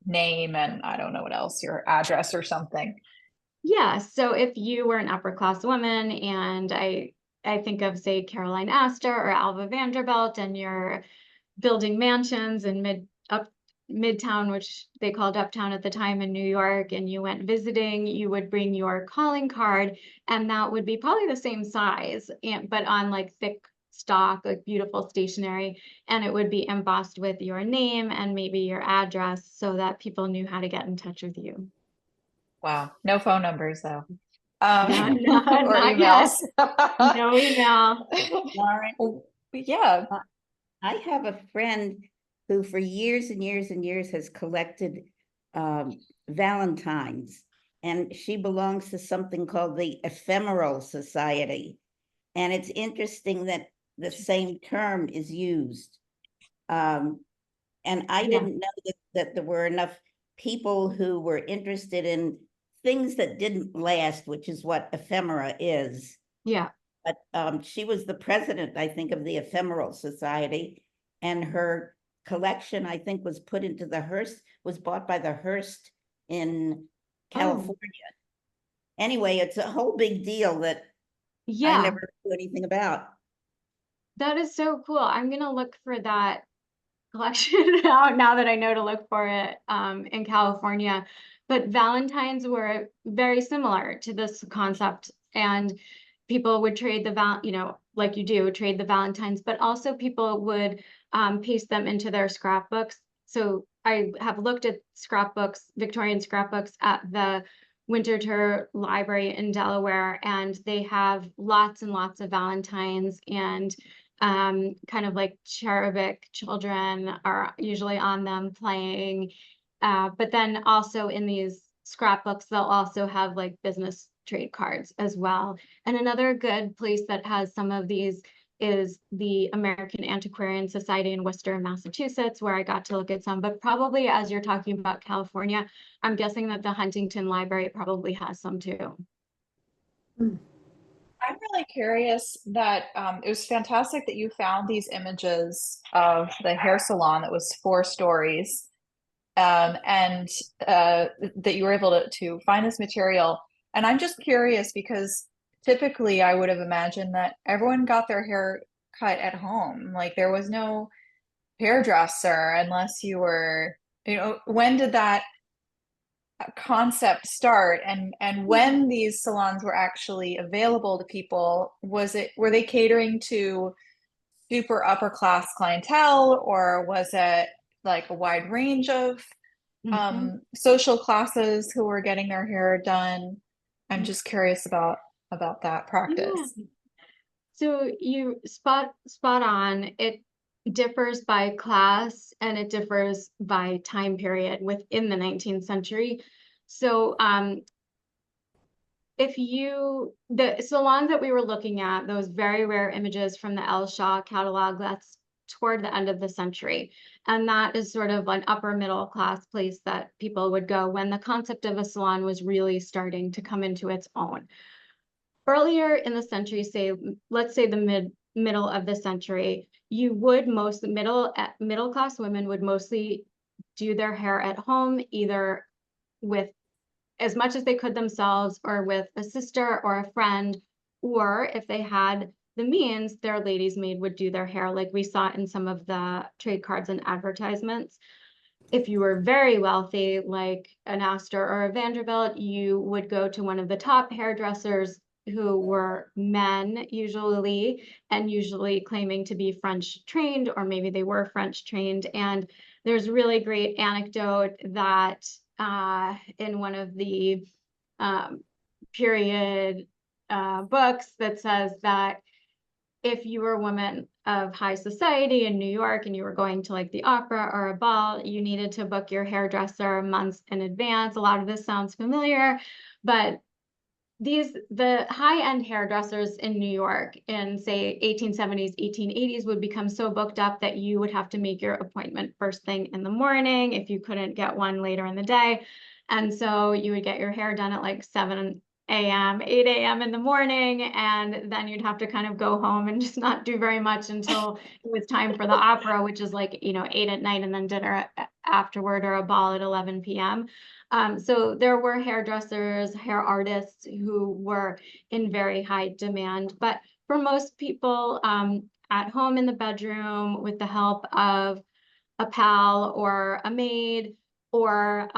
name and I don't know what else, your address or something. Yeah. So if you were an upper class woman, and I think of, say, Caroline Astor or Alva Vanderbilt, and you're building mansions in Midtown, which they called Uptown at the time in New York, and you went visiting, you would bring your calling card, and that would be probably the same size, but on like thick stock, like beautiful stationery, and it would be embossed with your name and maybe your address so that people knew how to get in touch with you. Wow. No phone numbers though. No, Or not emails. yet. No email. Lauren, Yeah. I have a friend who for years and years and years has collected Valentines, and she belongs to something called the Ephemeral Society. And it's interesting that the same term is used. And I Yeah. didn't know that there were enough people who were interested in things that didn't last, which is what ephemera is. Yeah. But she was the president, I think, of the Ephemeral Society, and her collection, I think, was put into the Hearst, was bought by the Hearst in California. Anyway, it's a whole big deal that I Yeah. never knew anything about. That is so cool. I'm gonna look for that collection out now that I know to look for it in California. But Valentines were very similar to this concept, and people would trade you know, like you do, trade the Valentines, but also people would paste them into their scrapbooks. So I have looked at scrapbooks, Victorian scrapbooks at the Winterthur Library in Delaware, and they have lots and lots of Valentines, and kind of like cherubic children are usually on them playing. But then also in these scrapbooks, they'll also have like business trade cards as well. And another good place that has some of these is the American Antiquarian Society in Worcester, Massachusetts, where I got to look at some. But probably as you're talking about California, I'm guessing that the Huntington Library probably has some too. I'm really curious that it was fantastic that you found these images of the hair salon that was 4 stories, and that you were able to find this material. And I'm just curious because typically I would have imagined that everyone got their hair cut at home. Like there was no hairdresser unless you were, when did that concept start, and when these salons were actually available to people, were they catering to super upper class clientele, or was it like a wide range of social classes who were getting their hair done? I'm just curious about that practice. Yeah. So you spot on. It differs by class and it differs by time period within the 19th century. So the salons that we were looking at, those very rare images from the L. Shaw catalog, that's toward the end of the century. And that is sort of an upper middle class place that people would go when the concept of a salon was really starting to come into its own. Earlier in the century, let's say the middle of the century, middle class women would mostly do their hair at home, either with as much as they could themselves or with a sister or a friend, or if they had the means, their lady's maid would do their hair, like we saw in some of the trade cards and advertisements. If you were very wealthy, like an Astor or a Vanderbilt, you would go to one of the top hairdressers who were men usually, and usually claiming to be French trained, or maybe they were French trained. And there's a really great anecdote that in one of the period books that says that if you were a woman of high society in New York and you were going to like the opera or a ball, you needed to book your hairdresser months in advance. A lot of this sounds familiar, but the high-end hairdressers in New York in say 1870s, 1880s would become so booked up that you would have to make your appointment first thing in the morning if you couldn't get one later in the day. And so you would get your hair done at like 7 a.m., 8 a.m. in the morning, and then you'd have to kind of go home and just not do very much until it was time for the opera, which is like, 8 at night, and then dinner afterward, or a ball at 11 p.m. So there were hairdressers, hair artists who were in very high demand. But for most people, at home in the bedroom with the help of a pal or a maid, or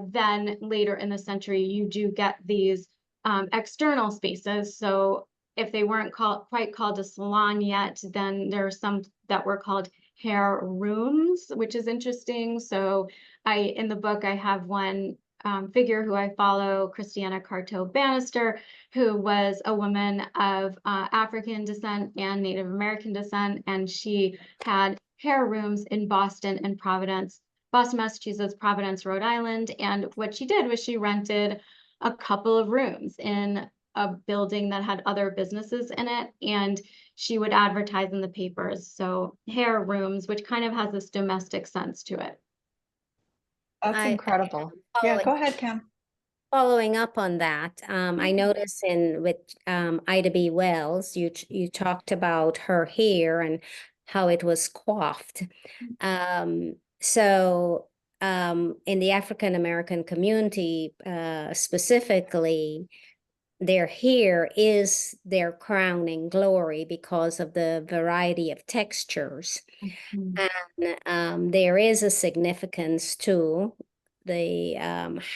then later in the century, you do get these external spaces. So if they weren't quite called a salon yet, then there are some that were called hair rooms, which is interesting. So in the book, I have one figure who I follow, Christiana Carto Bannister, who was a woman of African descent and Native American descent, and she had hair rooms in Boston and Boston, Massachusetts, Providence, Rhode Island. And what she did was she rented a couple of rooms in a building that had other businesses in it, and she would advertise in the papers. So hair rooms, which kind of has this domestic sense to it. That's incredible. Yeah, go ahead, Cam. Following up on that, I noticed with Ida B. Wells, you talked about her hair and how it was coiffed. So in the African American community, specifically, their hair is their crowning glory because of the variety of textures. And there is a significance to the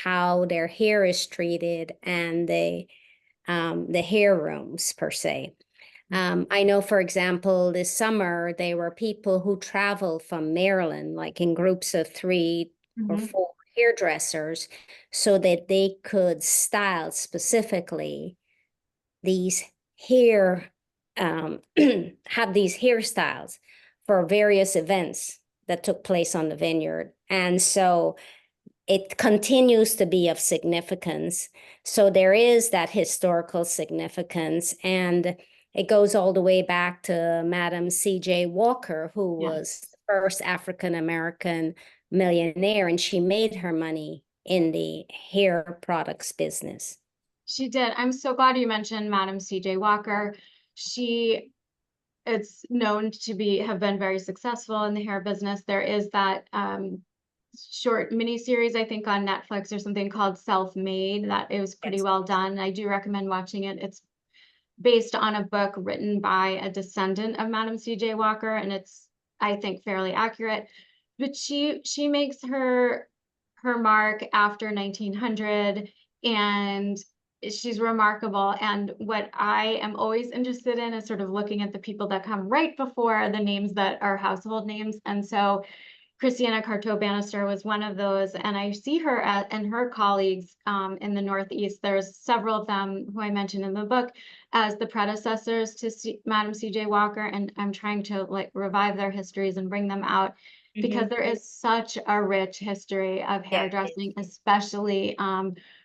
how their hair is treated and the hair rooms per se. I know, for example, this summer, there were people who traveled from Maryland, like in groups of 3 or 4 hairdressers, so that they could style specifically these hair have these hairstyles for various events that took place on the vineyard. And so it continues to be of significance. So there is that historical significance, and it goes all the way back to Madam C.J. Walker, who was the first African-American millionaire, and she made her money in the hair products business. She did. I'm so glad you mentioned Madam C.J. Walker. It's known to have been very successful in the hair business. There is that short miniseries, I think, on Netflix or something called Self-Made, that it was pretty well done. I do recommend watching it. It's based on a book written by a descendant of Madam C.J. Walker, and it's, I think, fairly accurate. But she makes her mark after 1900, and she's remarkable. And what I am always interested in is sort of looking at the people that come right before the names that are household names. And so Christiana Carto Bannister was one of those, and I see her and her colleagues in the Northeast. There's several of them who I mentioned in the book as the predecessors to Madam C.J. Walker, and I'm trying to like revive their histories and bring them out because there is such a rich history of hairdressing, especially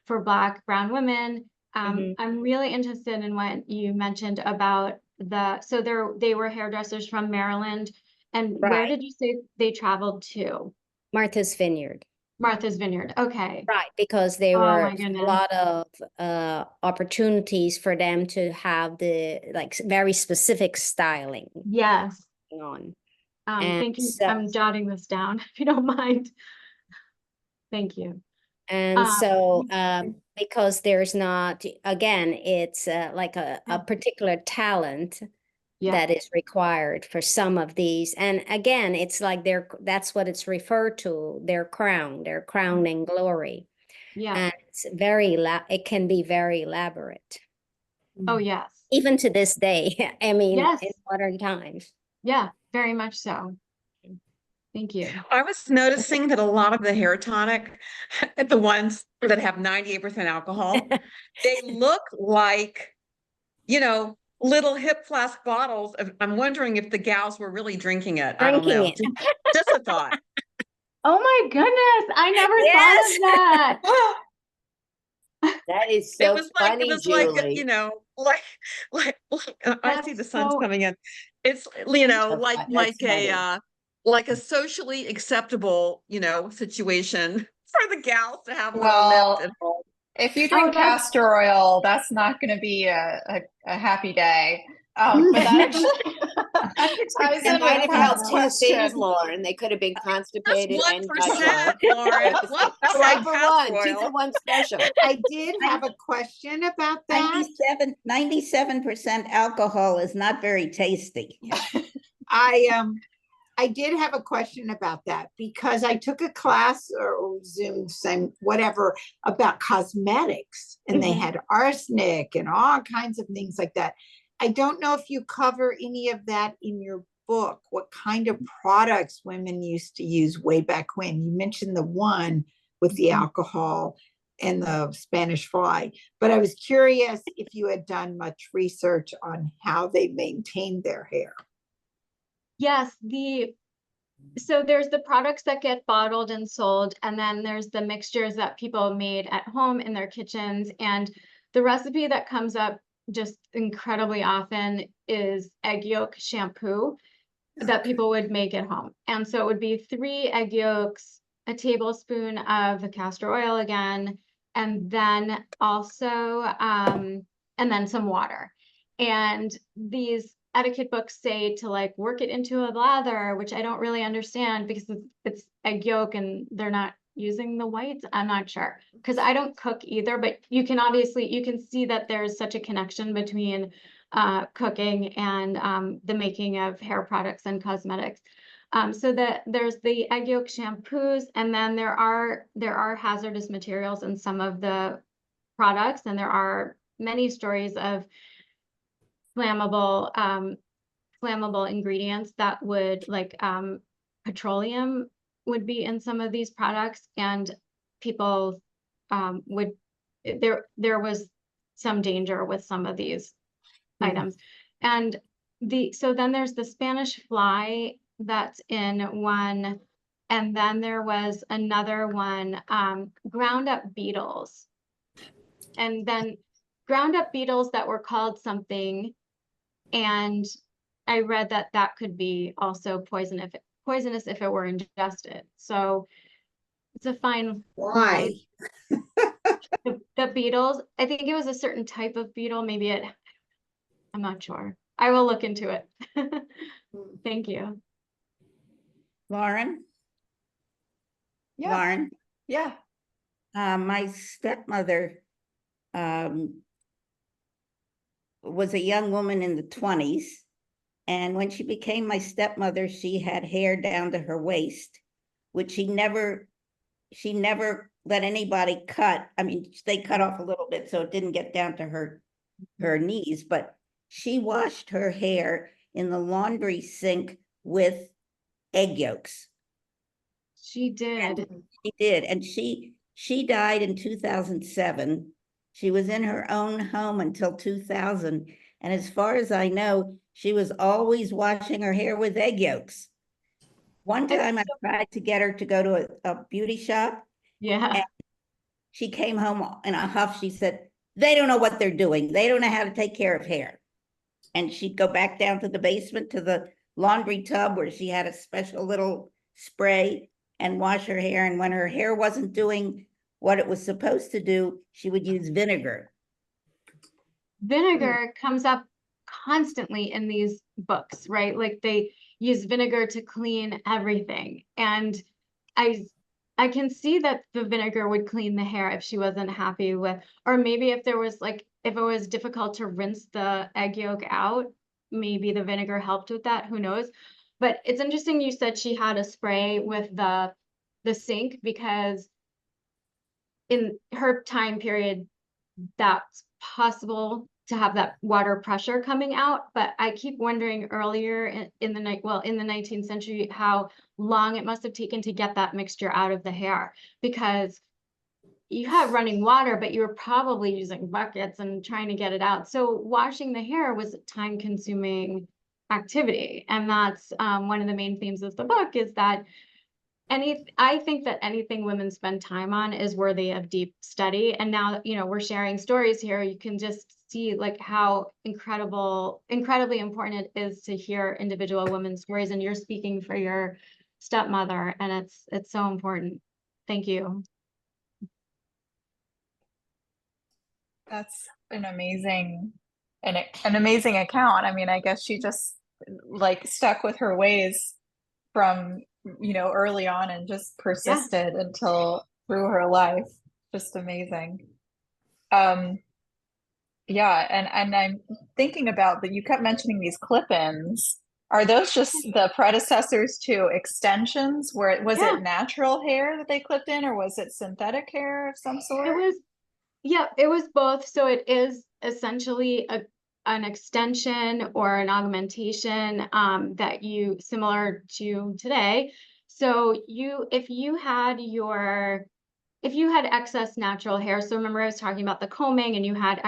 for Black, brown women. I'm really interested in what you mentioned about they were hairdressers from Maryland. And where did you say they traveled to? Martha's Vineyard. Martha's Vineyard. Okay. Right, because there were a lot of opportunities for them to have the like very specific styling. Yes. On. Thank you. So, I'm jotting this down if you don't mind. Thank you. And so because there's not, again, it's like a particular talent that is required for some of these. And again, it's like that's what it's referred to, their crowning glory. Yeah. And it's it can be very elaborate. Oh, yes. Even to this day, I mean, in modern times. Yeah, very much so. Thank you. I was noticing that a lot of the hair tonic, the ones that have 98% alcohol, they look like, little hip flask bottles. I'm wondering if the gals were really drinking it. I don't know. Just a thought. Oh my goodness. I never thought of that. That is so funny, Julie. I see the sun's coming in. It's, like a socially acceptable, situation for the gals to have. Well, if you drink castor oil, that's not going to be a happy day. But that actually they might have held two things, Lauren. They could have been constipated and got Lauren. 2-for-1 special. I did have a question about that. 97% alcohol is not very tasty. I did have a question about that because I took a class or Zoom, whatever, about cosmetics, and they had arsenic and all kinds of things like that. I don't know if you cover any of that in your book, what kind of products women used to use way back when. You mentioned the one with the alcohol and the Spanish fly, but I was curious if you had done much research on how they maintained their hair. Yes, so there's the products that get bottled and sold, and then there's the mixtures that people made at home in their kitchens. And the recipe that comes up just incredibly often is egg yolk shampoo that people would make at home. And so it would be 3 egg yolks, a tablespoon of the castor oil again, and then also, and then some water. And these etiquette books say to like work it into a lather, which I don't really understand because it's egg yolk and they're not using the whites. I'm not sure because I don't cook either, but you can see that there's such a connection between cooking and the making of hair products and cosmetics. So that there's the egg yolk shampoos, and then there are hazardous materials in some of the products, and there are many stories of flammable ingredients that would petroleum would be in some of these products, and people there was some danger with some of these items. And so then there's the Spanish fly that's in one. And then there was another one, ground up beetles. And then ground up beetles that were called something. And I read that that could be also poisonous if it were ingested. So it's a fine Why? line. The beetles, I think it was a certain type of beetle. Maybe I'm not sure. I will look into it. Thank you. Lauren? Yeah. Lauren? Yeah. My stepmother was a young woman in the 20s. And when she became my stepmother, she had hair down to her waist, which she never let anybody cut. I mean, they cut off a little bit so it didn't get down to her knees, but she washed her hair in the laundry sink with egg yolks. She did. And she did. And she died in 2007. She was in her own home until 2000. And as far as I know, she was always washing her hair with egg yolks. One time I tried to get her to go to a beauty shop. Yeah. And she came home in a huff. She said, they don't know what they're doing. They don't know how to take care of hair. And she'd go back down to the basement to the laundry tub where she had a special little spray and wash her hair. And when her hair wasn't doing what it was supposed to do, she would use vinegar. Vinegar comes up constantly in these books, right? Like they use vinegar to clean everything. And I can see that the vinegar would clean the hair if she wasn't happy with, or maybe if there was like, if it was difficult to rinse the egg yolk out, maybe the vinegar helped with that, who knows? But it's interesting you said she had a spray with the sink, because in her time period, that's possible to have that water pressure coming out. But I keep wondering earlier in the 19th century, how long it must have taken to get that mixture out of the hair, because you had running water, but you were probably using buckets and trying to get it out. So washing the hair was a time-consuming activity. And that's one of the main themes of the book, is that I think that anything women spend time on is worthy of deep study. And now, we're sharing stories here. You can just see like how incredibly important it is to hear individual women's stories. And you're speaking for your stepmother, and it's so important. Thank you. That's an amazing account. I mean, I guess she just like stuck with her ways from early on and just persisted until through her life. Just amazing. Yeah, and I'm thinking about that you kept mentioning these clip-ins. Are those just the predecessors to extensions? Where was it natural hair that they clipped in, or was it synthetic hair of some sort? It was both. So it is essentially an extension or an augmentation that similar to today. So if you had excess natural hair, so remember I was talking about the combing, and you had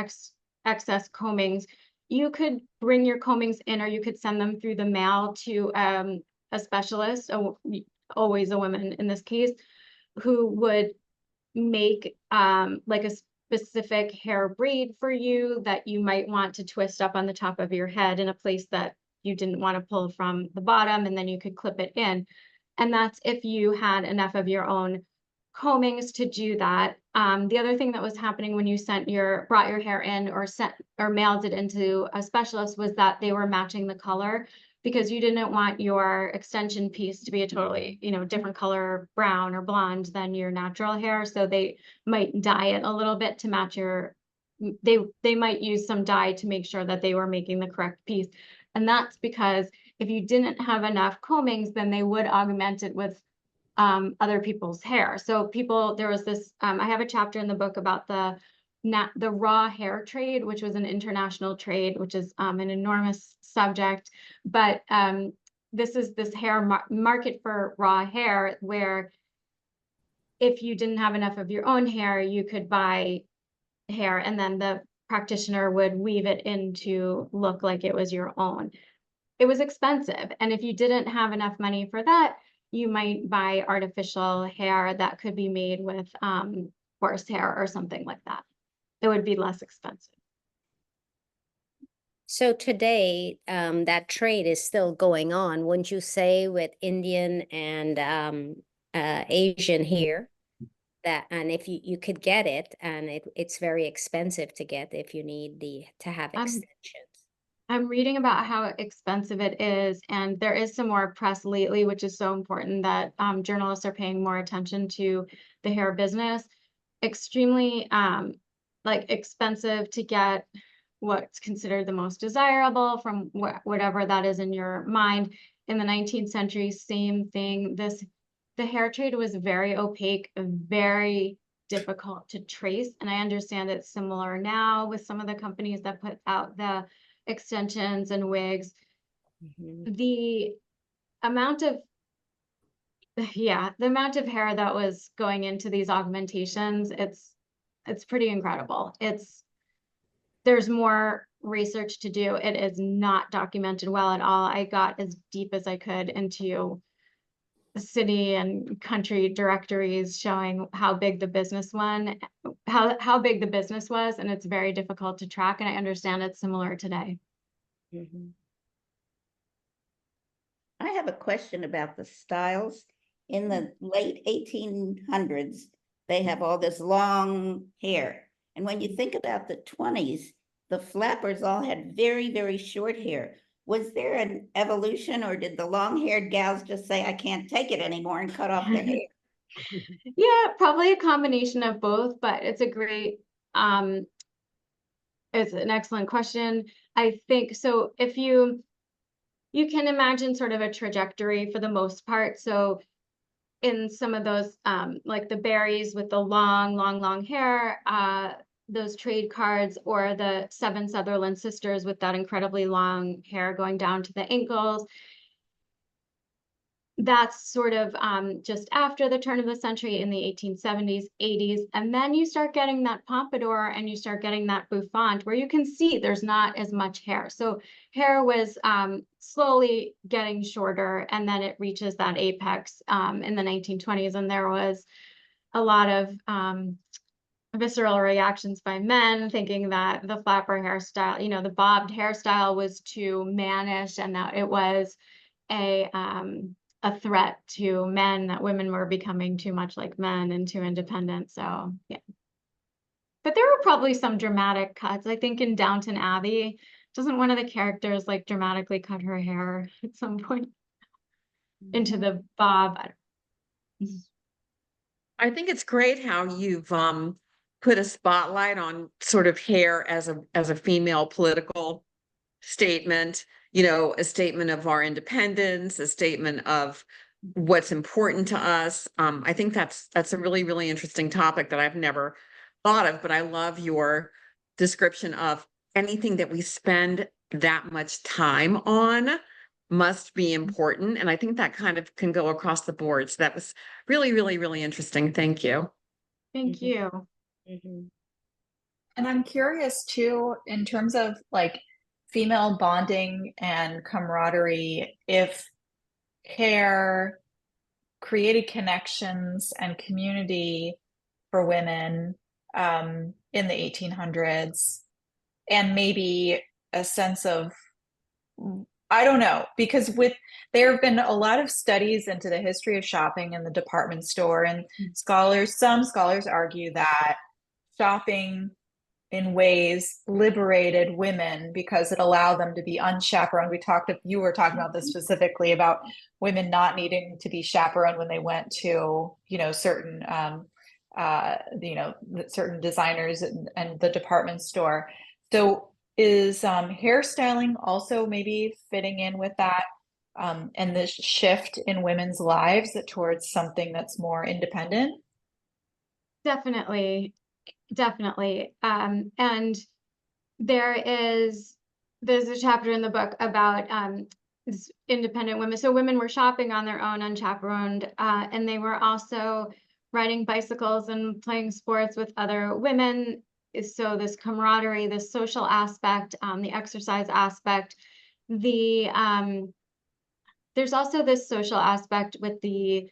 excess combings, you could bring your combings in, or you could send them through the mail to a specialist, always a woman in this case, who would make like a specific hair braid for you that you might want to twist up on the top of your head in a place that you didn't want to pull from the bottom, and then you could clip it in. And that's if you had enough of your own combings to do that. The other thing that was happening when you brought your hair in or mailed it into a specialist was that they were matching the color, because you didn't want your extension piece to be a totally, different color, brown or blonde than your natural hair. So they might dye it a little bit to match they might use some dye to make sure that they were making the correct piece. And that's because if you didn't have enough combings, then they would augment it with other people's hair. So there was this, I have a chapter in the book about the raw hair trade, which was an international trade, which is an enormous subject. But this is this hair market for raw hair, where if you didn't have enough of your own hair, you could buy hair, and then practitioner would weave it in to look like it was your own. It was expensive. And if you didn't have enough money for that, you might buy artificial hair that could be made with horse hair or something like that. It would be less expensive. So today, that trade is still going on, wouldn't you say, with Indian and Asian hair? That, and if you could get it, and it's very expensive to get if you need to have extensions. I'm reading about how expensive it is, and there is some more press lately, which is so important that journalists are paying more attention to the hair business. Extremely like expensive to get what's considered the most desirable from whatever that is in your mind. In the 19th century, same thing. The hair trade was very opaque, very difficult to trace, and I understand it's similar now with some of the companies that put out the extensions and wigs. The amount of hair that was going into these augmentations, it's pretty incredible. There's more research to do. It is not documented well at all. I got as deep as I could into city and country directories showing how big the business how big the business was, and it's very difficult to track, and I understand it's similar today. I have a question about the styles. In the late 1800s, they have all this long hair. And when you think about the 20s, the flappers all had very, very short hair. Was there an evolution, or did the long-haired gals just say, I can't take it anymore, and cut off their hair? Yeah, probably a combination of both, but it's a great, it's an excellent question. I think so. If you can imagine sort of a trajectory for the most part. So in some of those, like the berries with the long hair, those trade cards, or the Seven Sutherland sisters with that incredibly long hair going down to the ankles. That's sort of just after the turn of the century in the 1870s, 80s. And then you start getting that pompadour, and you start getting that bouffant, where you can see there's not as much hair. So hair was slowly getting shorter, and then it reaches that apex in the 1920s. And there was a lot of visceral reactions by men thinking that the flapper hairstyle, the bobbed hairstyle, was too mannish, and that it was a threat to men, that women were becoming too much like men and too independent. So yeah, but there were probably some dramatic cuts. I think in Downton Abbey, doesn't one of the characters like dramatically cut her hair at some point into the bob? I think it's great how you've put a spotlight on sort of hair as a female political statement, a statement of our independence, a statement of what's important to us. I think that's a really, really interesting topic that I've never thought of, but I love your description of anything that we spend that much time on must be important. And I think that kind of can go across the board. So that was really, really, really interesting. Thank you. Thank you. And I'm curious too, in terms of like female bonding and camaraderie, if hair created connections and community for women in the 1800s, and maybe a sense of, I don't know, because there have been a lot of studies into the history of shopping in the department store, and some scholars argue that shopping in ways liberated women because it allowed them to be unchaperoned. You were talking about this specifically, about women not needing to be chaperoned when they went to, certain, certain designers and the department store. So is hairstyling also maybe fitting in with that, and this shift in women's lives towards something that's more independent? Definitely. And there's a chapter in the book about independent women. So women were shopping on their own, unchaperoned, and they were also riding bicycles and playing sports with other women so this camaraderie, this social aspect, the exercise aspect, there's also this social aspect with the,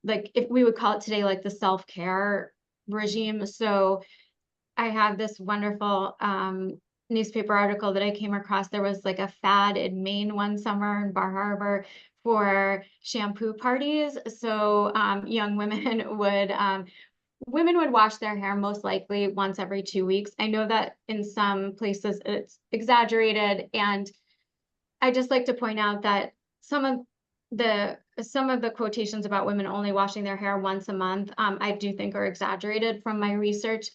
like, if we would call it today, like the self-care regime. So I had this wonderful newspaper article that I came across. There was like a fad in Maine one summer in Bar Harbor for shampoo parties. So young women would wash their hair most likely once every 2 weeks. I know that in some places it's exaggerated, and I just like to point out that some of the quotations about women only washing their hair once a month, I do think are exaggerated from my research.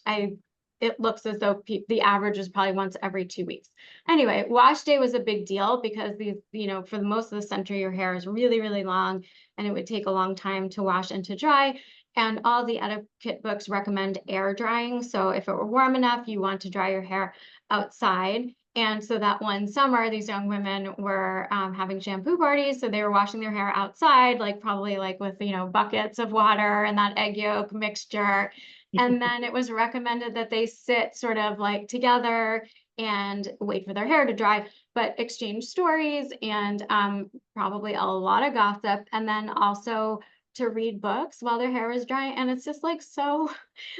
It looks as though the average is probably once every 2 weeks. Anyway, wash day was a big deal because for the most of the century, your hair is really, really long, and it would take a long time to wash and to dry. And all the etiquette books recommend air drying. So if it were warm enough, you want to dry your hair outside. And so that one summer, these young women were having shampoo parties. So they were washing their hair outside, like probably like with, buckets of water and that egg yolk mixture. And then it was recommended that they sit sort of like together and wait for their hair to dry, but exchange stories and probably a lot of gossip. And then also to read books while their hair is drying. And it's just like, so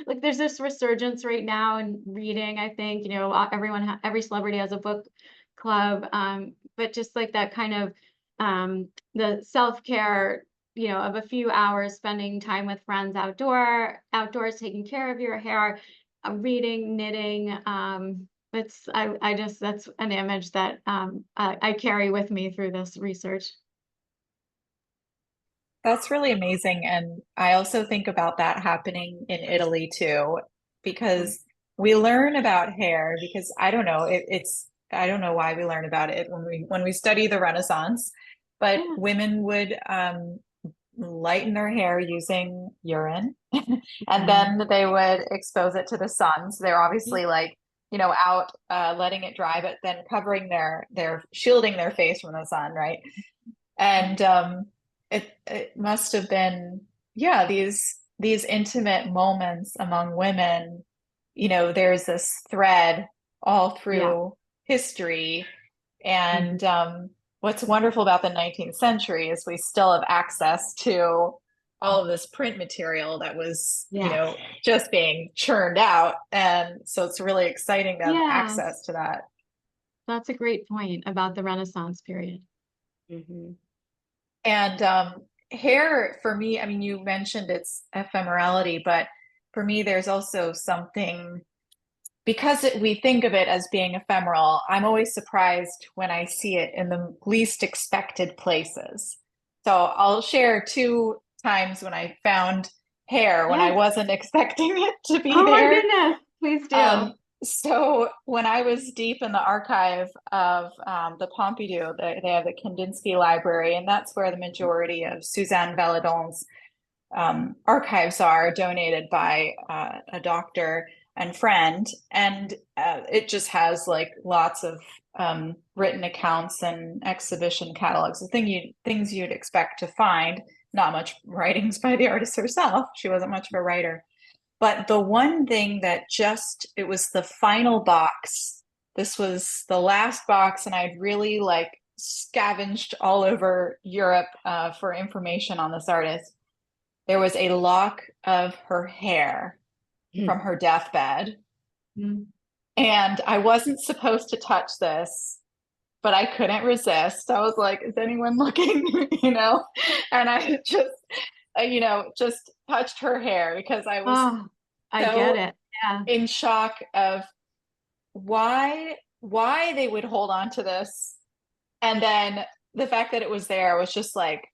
like there's this resurgence right now in reading. I think, every celebrity has a book club, but just like that kind of the self-care, of a few hours spending time with friends outdoors, taking care of your hair, reading, knitting. That's an image that I carry with me through this research. That's really amazing. And I also think about that happening in Italy too, because we learn about hair because I don't know, I don't know why we learn about it when we study the Renaissance, but women would lighten their hair using urine and then they would expose it to the sun. So they're obviously like, out letting it dry, but then covering their shielding their face from the sun, right? And it must have been, these intimate moments among women. There's this thread all through history. And what's wonderful about the 19th century is we still have access to all of this print material that was, just being churned out. And so it's really exciting to have access to that. That's a great point about the Renaissance period. And hair for me, I mean, you mentioned its ephemerality, but for me, there's also something, because we think of it as being ephemeral, I'm always surprised when I see it in the least expected places. So I'll share 2 times when I found hair when I wasn't expecting it to be there. Oh my goodness, please do. So when I was deep in the archive of the Pompidou, they have the Kandinsky Library, and that's where the majority of Suzanne Valadon's archives are, donated by a doctor and friend. And it just has like lots of written accounts and exhibition catalogs, the things you'd expect to find. Not much writings by the artist herself. She wasn't much of a writer. But the one thing that it was the final box. This was the last box, and I'd really like scavenged all over Europe for information on this artist. There was a lock of her hair from her deathbed. And I wasn't supposed to touch this, but I couldn't resist. I was like, is anyone looking? And I just, just touched her hair because I was I get it. in shock of why they would hold on to this. And then the fact that it was there was just like,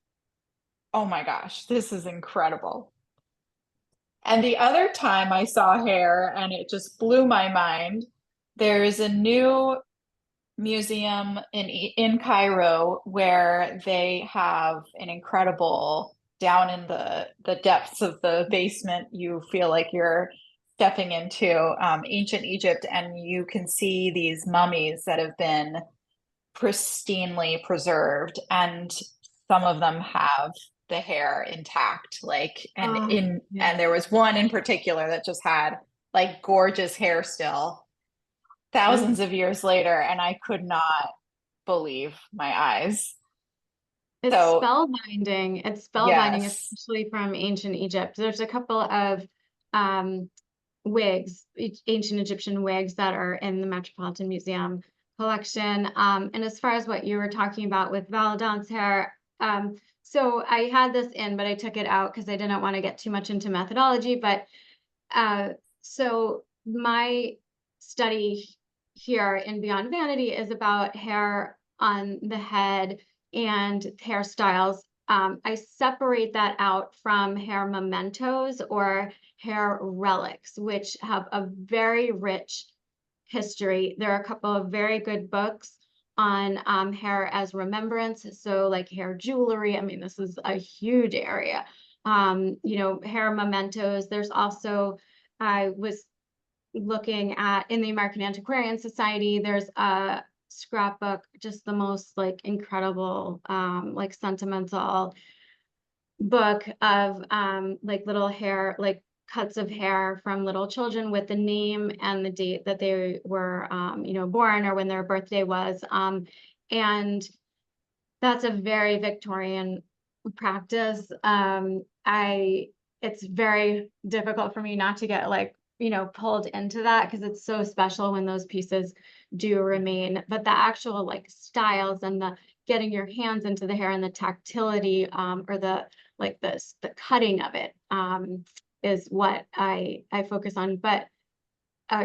oh my gosh, this is incredible. And the other time I saw hair, and it just blew my mind, there's a new museum in Cairo where they have an incredible, down in the depths of the basement, you feel like you're stepping into ancient Egypt, and you can see these mummies that have been pristinely preserved, and some of them have the hair intact, and there was one in particular that just had like gorgeous hair still thousands of years later, and I could not believe my eyes. It's So spellbinding. It's spellbinding, yes. especially from ancient Egypt. There's a couple of wigs, ancient Egyptian wigs that are in the Metropolitan Museum collection. And as far as what you were talking about with Valadon's hair, so I had this in, but I took it out because I didn't want to get too much into methodology. But so my study here in Beyond Vanity is about hair on the head and hairstyles. I separate that out from hair mementos or hair relics, which have a very rich history. There are a couple of very good books on hair as remembrance. So like hair jewelry, I mean, this is a huge area. You know, hair mementos. There's also, I was looking at in the American Antiquarian Society, there's a scrapbook, just the most like incredible, like sentimental book of like little hair, like cuts of hair from little children with the name and the date that they were, you know, born or when their birthday was. And that's a very Victorian practice. It's very difficult for me not to get like, you know, pulled into that because it's so special when those pieces do remain. But the actual like styles and the getting your hands into the hair and the tactility, or the like the cutting of it, is what I focus on. But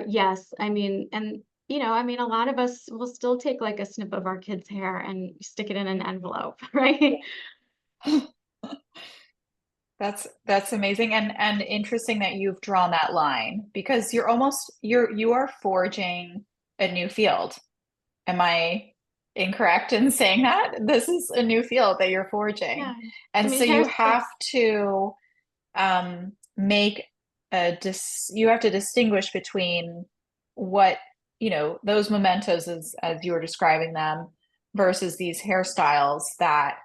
yes, I mean, and you know, I mean, a lot of us will still take like a snip of our kid's hair and stick it in an envelope, right? That's amazing and interesting that you've drawn that line, because you are forging a new field. Am I incorrect in saying that? This is a new field that you're forging. Yeah. And I mean, so you have to make you have to distinguish between what, you know, those mementos as you were describing them versus these hairstyles that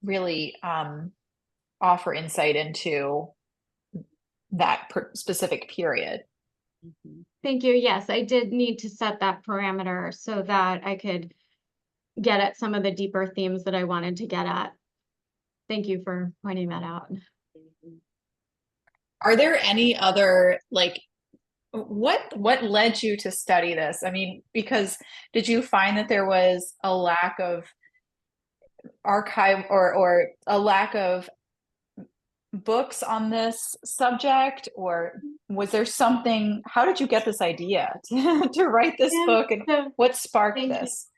really offer insight into that specific period. Thank you. Yes, I did need to set that parameter so that I could get at some of the deeper themes that I wanted to get at. Thank you for pointing that out. Are there any other, like, what led you to study this? I mean, because did you find that there was a lack of archive or a lack of books on this subject, or was there something, how did you get this idea to write this book, and so what sparked this?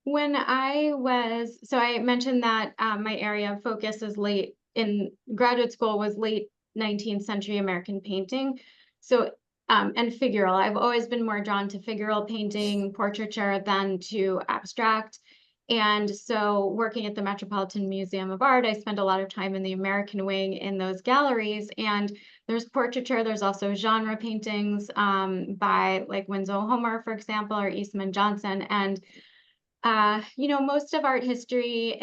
When so I mentioned that my area of focus is late in graduate school was late 19th century American painting. So, and figural. I've always been more drawn to figural painting, portraiture than to abstract. And so working at the Metropolitan Museum of Art, I spent a lot of time in the American wing in those galleries. And there's portraiture, there's also genre paintings by like Winslow Homer, for example, or Eastman Johnson. And you know, most of art history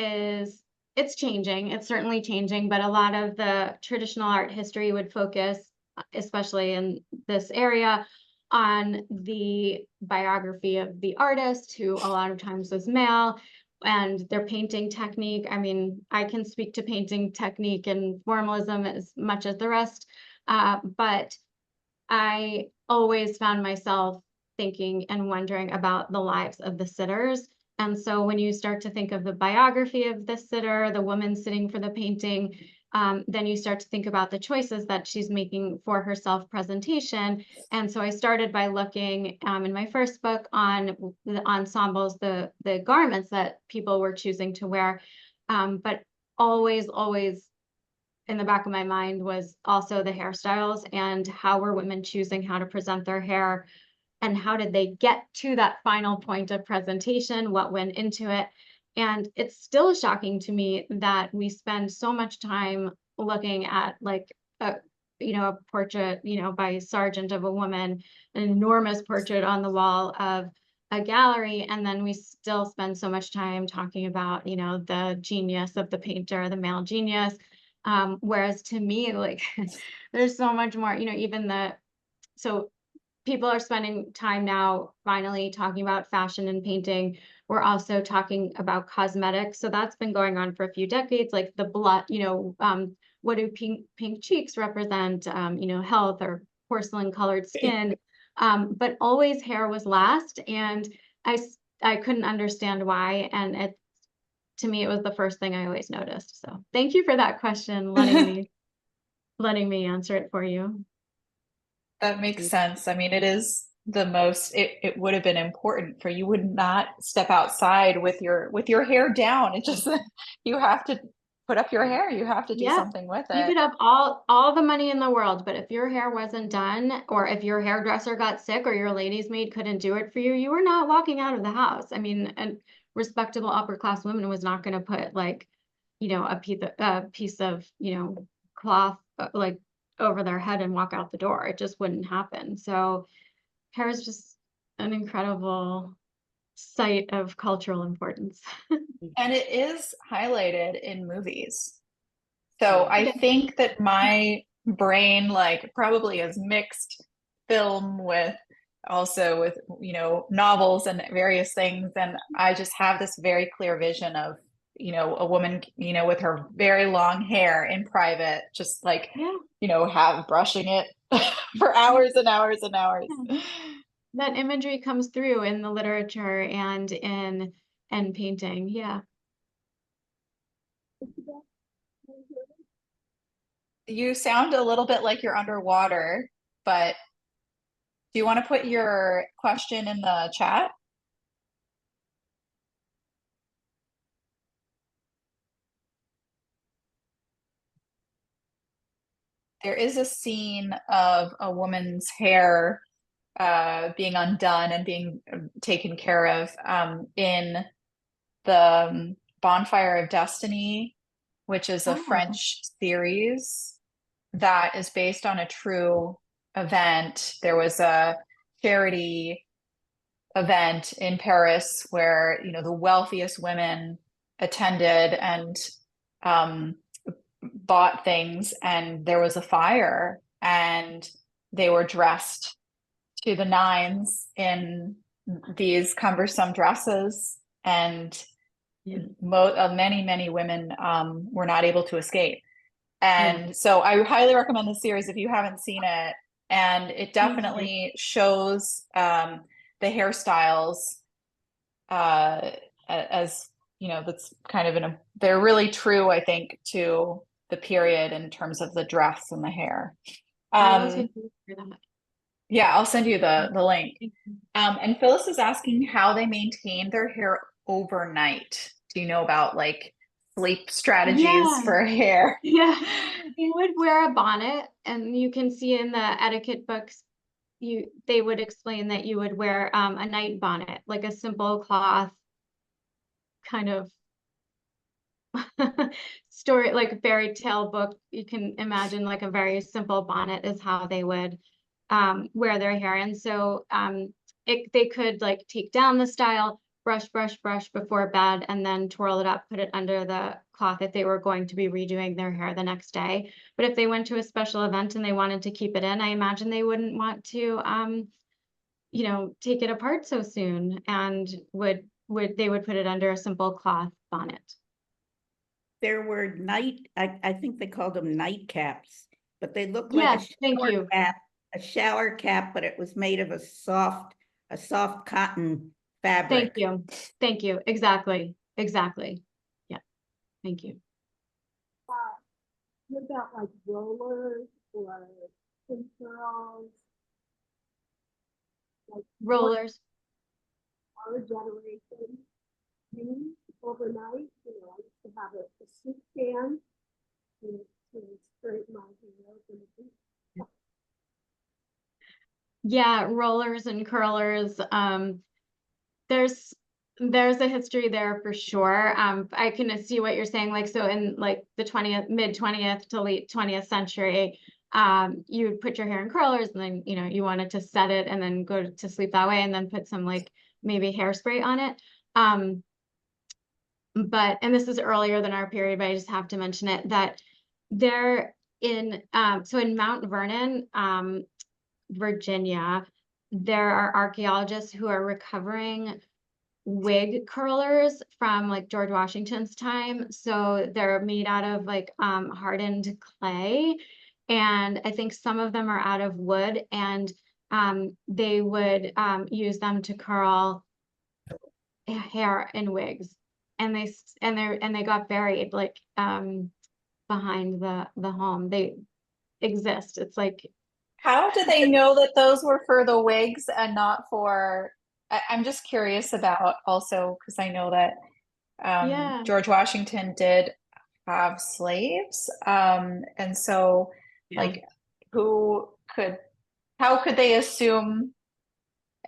it's changing. It's certainly changing, but a lot of the traditional art history would focus, especially in this area, on the biography of the artist, who a lot of times was male, and their painting technique. I mean, I can speak to painting technique and formalism as much as the rest, but I always found myself thinking and wondering about the lives of the sitters. And so when you start to think of the biography of the sitter, the woman sitting for the painting, then you start to think about the choices that she's making for her self-presentation. And so I started by looking in my first book on the ensembles, the garments that people were choosing to wear. But always in the back of my mind was also the hairstyles, and how were women choosing how to present their hair, and how did they get to that final point of presentation, what went into it. And it's still shocking to me that we spend so much time looking at like a portrait, by Sargent of a woman, an enormous portrait on the wall of a gallery, and then we still spend so much time talking about, the genius of the painter, the male genius. Whereas to me, like, there's so much more, so people are spending time now finally talking about fashion and painting. We're also talking about cosmetics. So that's been going on for a few decades, like the blood, what do pink cheeks represent, health or porcelain colored skin. But always hair was last, and I couldn't understand why. And to me, it was the first thing I always noticed. So thank you for that question, letting me answer it for you. That makes sense. I mean, it is the most, it would have been important for you would not step outside with your hair down. It just, you have to put up your hair. You have to do something with You it. could have all the money in the world, but if your hair wasn't done, or if your hairdresser got sick, or your lady's maid couldn't do it for you, you were not walking out of the house. I mean, a respectable upper class woman was not going to put like, a piece of, cloth like over their head and walk out the door. It just wouldn't happen. So hair is just an incredible site of cultural importance. And it is highlighted in movies. So I think that my brain like probably has mixed film with also with, novels and various things. And I just have this very clear vision of, a woman, with her very long hair in private, just like, brushing it for hours and hours and hours. That imagery comes through in the literature and in painting. Yeah. You sound a little bit like you're underwater, but do you want to put your question in the chat? There is a scene of a woman's hair being undone and being taken care of in the Bonfire of Destiny, which is a French series that is based on a true event. There was a charity event in Paris where, the wealthiest women attended and bought things, and there was a fire, and they were dressed to the nines in these cumbersome dresses, and many women were not able to escape. And so I highly recommend the series if you haven't seen it. And it definitely shows the hairstyles as, that's kind of they're really true, I think, to the period in terms of the dress and the hair. Yeah, I'll send you the link. And Phyllis is asking how they maintain their hair overnight. Do you know about like sleep strategies for hair? Yeah, they would wear a bonnet, and you can see in the etiquette books, they would explain that you would wear a night bonnet, like a simple cloth kind of story, like a fairy tale book. You can imagine like a very simple bonnet is how they would wear their hair. And so they could like take down the style, brush before bed, and then twirl it up, put it under the cloth if they were going to be redoing their hair the next day. But if they went to a special event and they wanted to keep it in, I imagine they wouldn't want to take it apart so soon, and they would put it under a simple cloth bonnet. There were I think they called them nightcaps, but they looked like a shower cap, but it was made of a soft cotton fabric. Thank you. Exactly. Yeah. Thank you. What about like rollers or curls? Like rollers. Our generation used overnight. I used to have a soup can to straighten my hair. Yeah, rollers and curlers. There's a history there for sure. I can see what you're saying. Like, so in like the mid 20th to late 20th century, you would put your hair in curlers, and then, you wanted to set it and then go to sleep that way, and then put some like maybe hairspray on it. And this is earlier than our period, but I just have to mention it, that so in Mount Vernon, Virginia, there are archaeologists who are recovering wig curlers from like George Washington's time. So they're made out of like hardened clay. And I think some of them are out of wood, and they would use them to curl hair in wigs. And they got buried like behind the home. They exist. It's like, how do they know that those were for the wigs and not for, I'm just curious about also, because I know that yeah. George Washington did have slaves. And so like how could they assume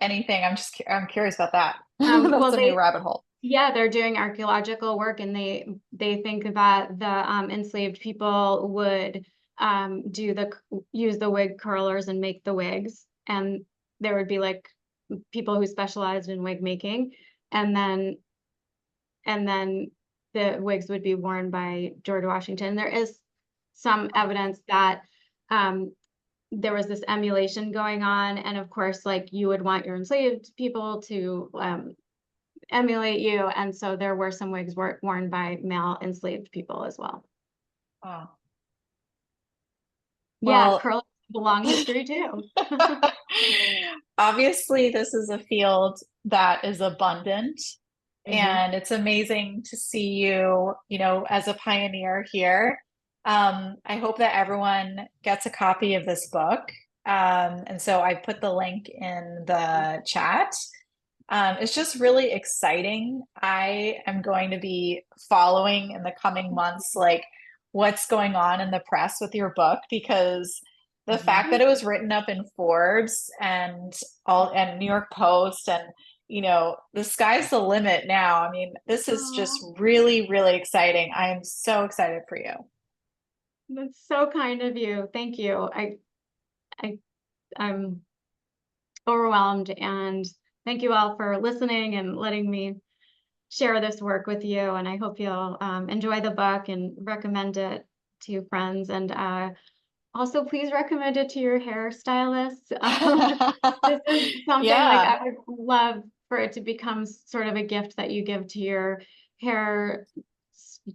anything? I'm curious about that. That's a new rabbit hole. Yeah, they're doing archaeological work, and they think that the enslaved people would use the wig curlers and make the wigs, and there would be like people who specialized in wig making, and then the wigs would be worn by George Washington. There is some evidence that there was this emulation going on, and of course, like, you would want your enslaved people to emulate you, and so there were some wigs worn by male enslaved people as well. Oh. Yeah, curls have a long history too. Obviously, this is a field that is abundant, and it's amazing to see you, as a pioneer here. I hope that everyone gets a copy of this book. And so I put the link in the chat. It's just really exciting. I am going to be following in the coming months, like what's going on in the press with your book, because the fact that it was written up in Forbes and New York Post, and the sky's the limit now. I mean, this is just really, really exciting. I am so excited for you. That's so kind of you. Thank you. I'm overwhelmed, and thank you all for listening and letting me share this work with you. And I hope you'll enjoy the book and recommend it to friends. And also, please recommend it to your hairstylists. This is something like I would love for it to become sort of a gift that you give to your hair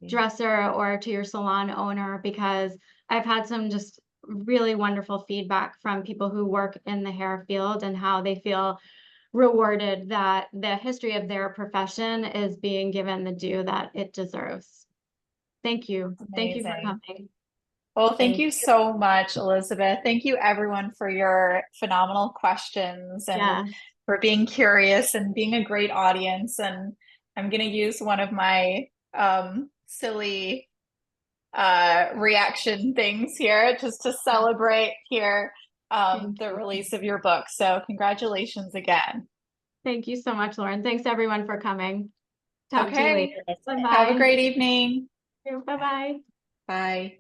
dresser or to your salon owner, because I've had some just really wonderful feedback from people who work in the hair field and how they feel rewarded that the history of their profession is being given the due that it deserves. Thank you. Thank you for coming. Well, thank you so much, Elizabeth. Thank you, everyone, for your phenomenal questions and for being curious and being a great audience. And I'm going to use one of my silly reaction things here just to celebrate here the release of your book. So congratulations again. Thank you so much, Lauren. Thanks everyone for coming. Talk to you later. Bye-bye. Have a great evening. Bye-bye. Bye.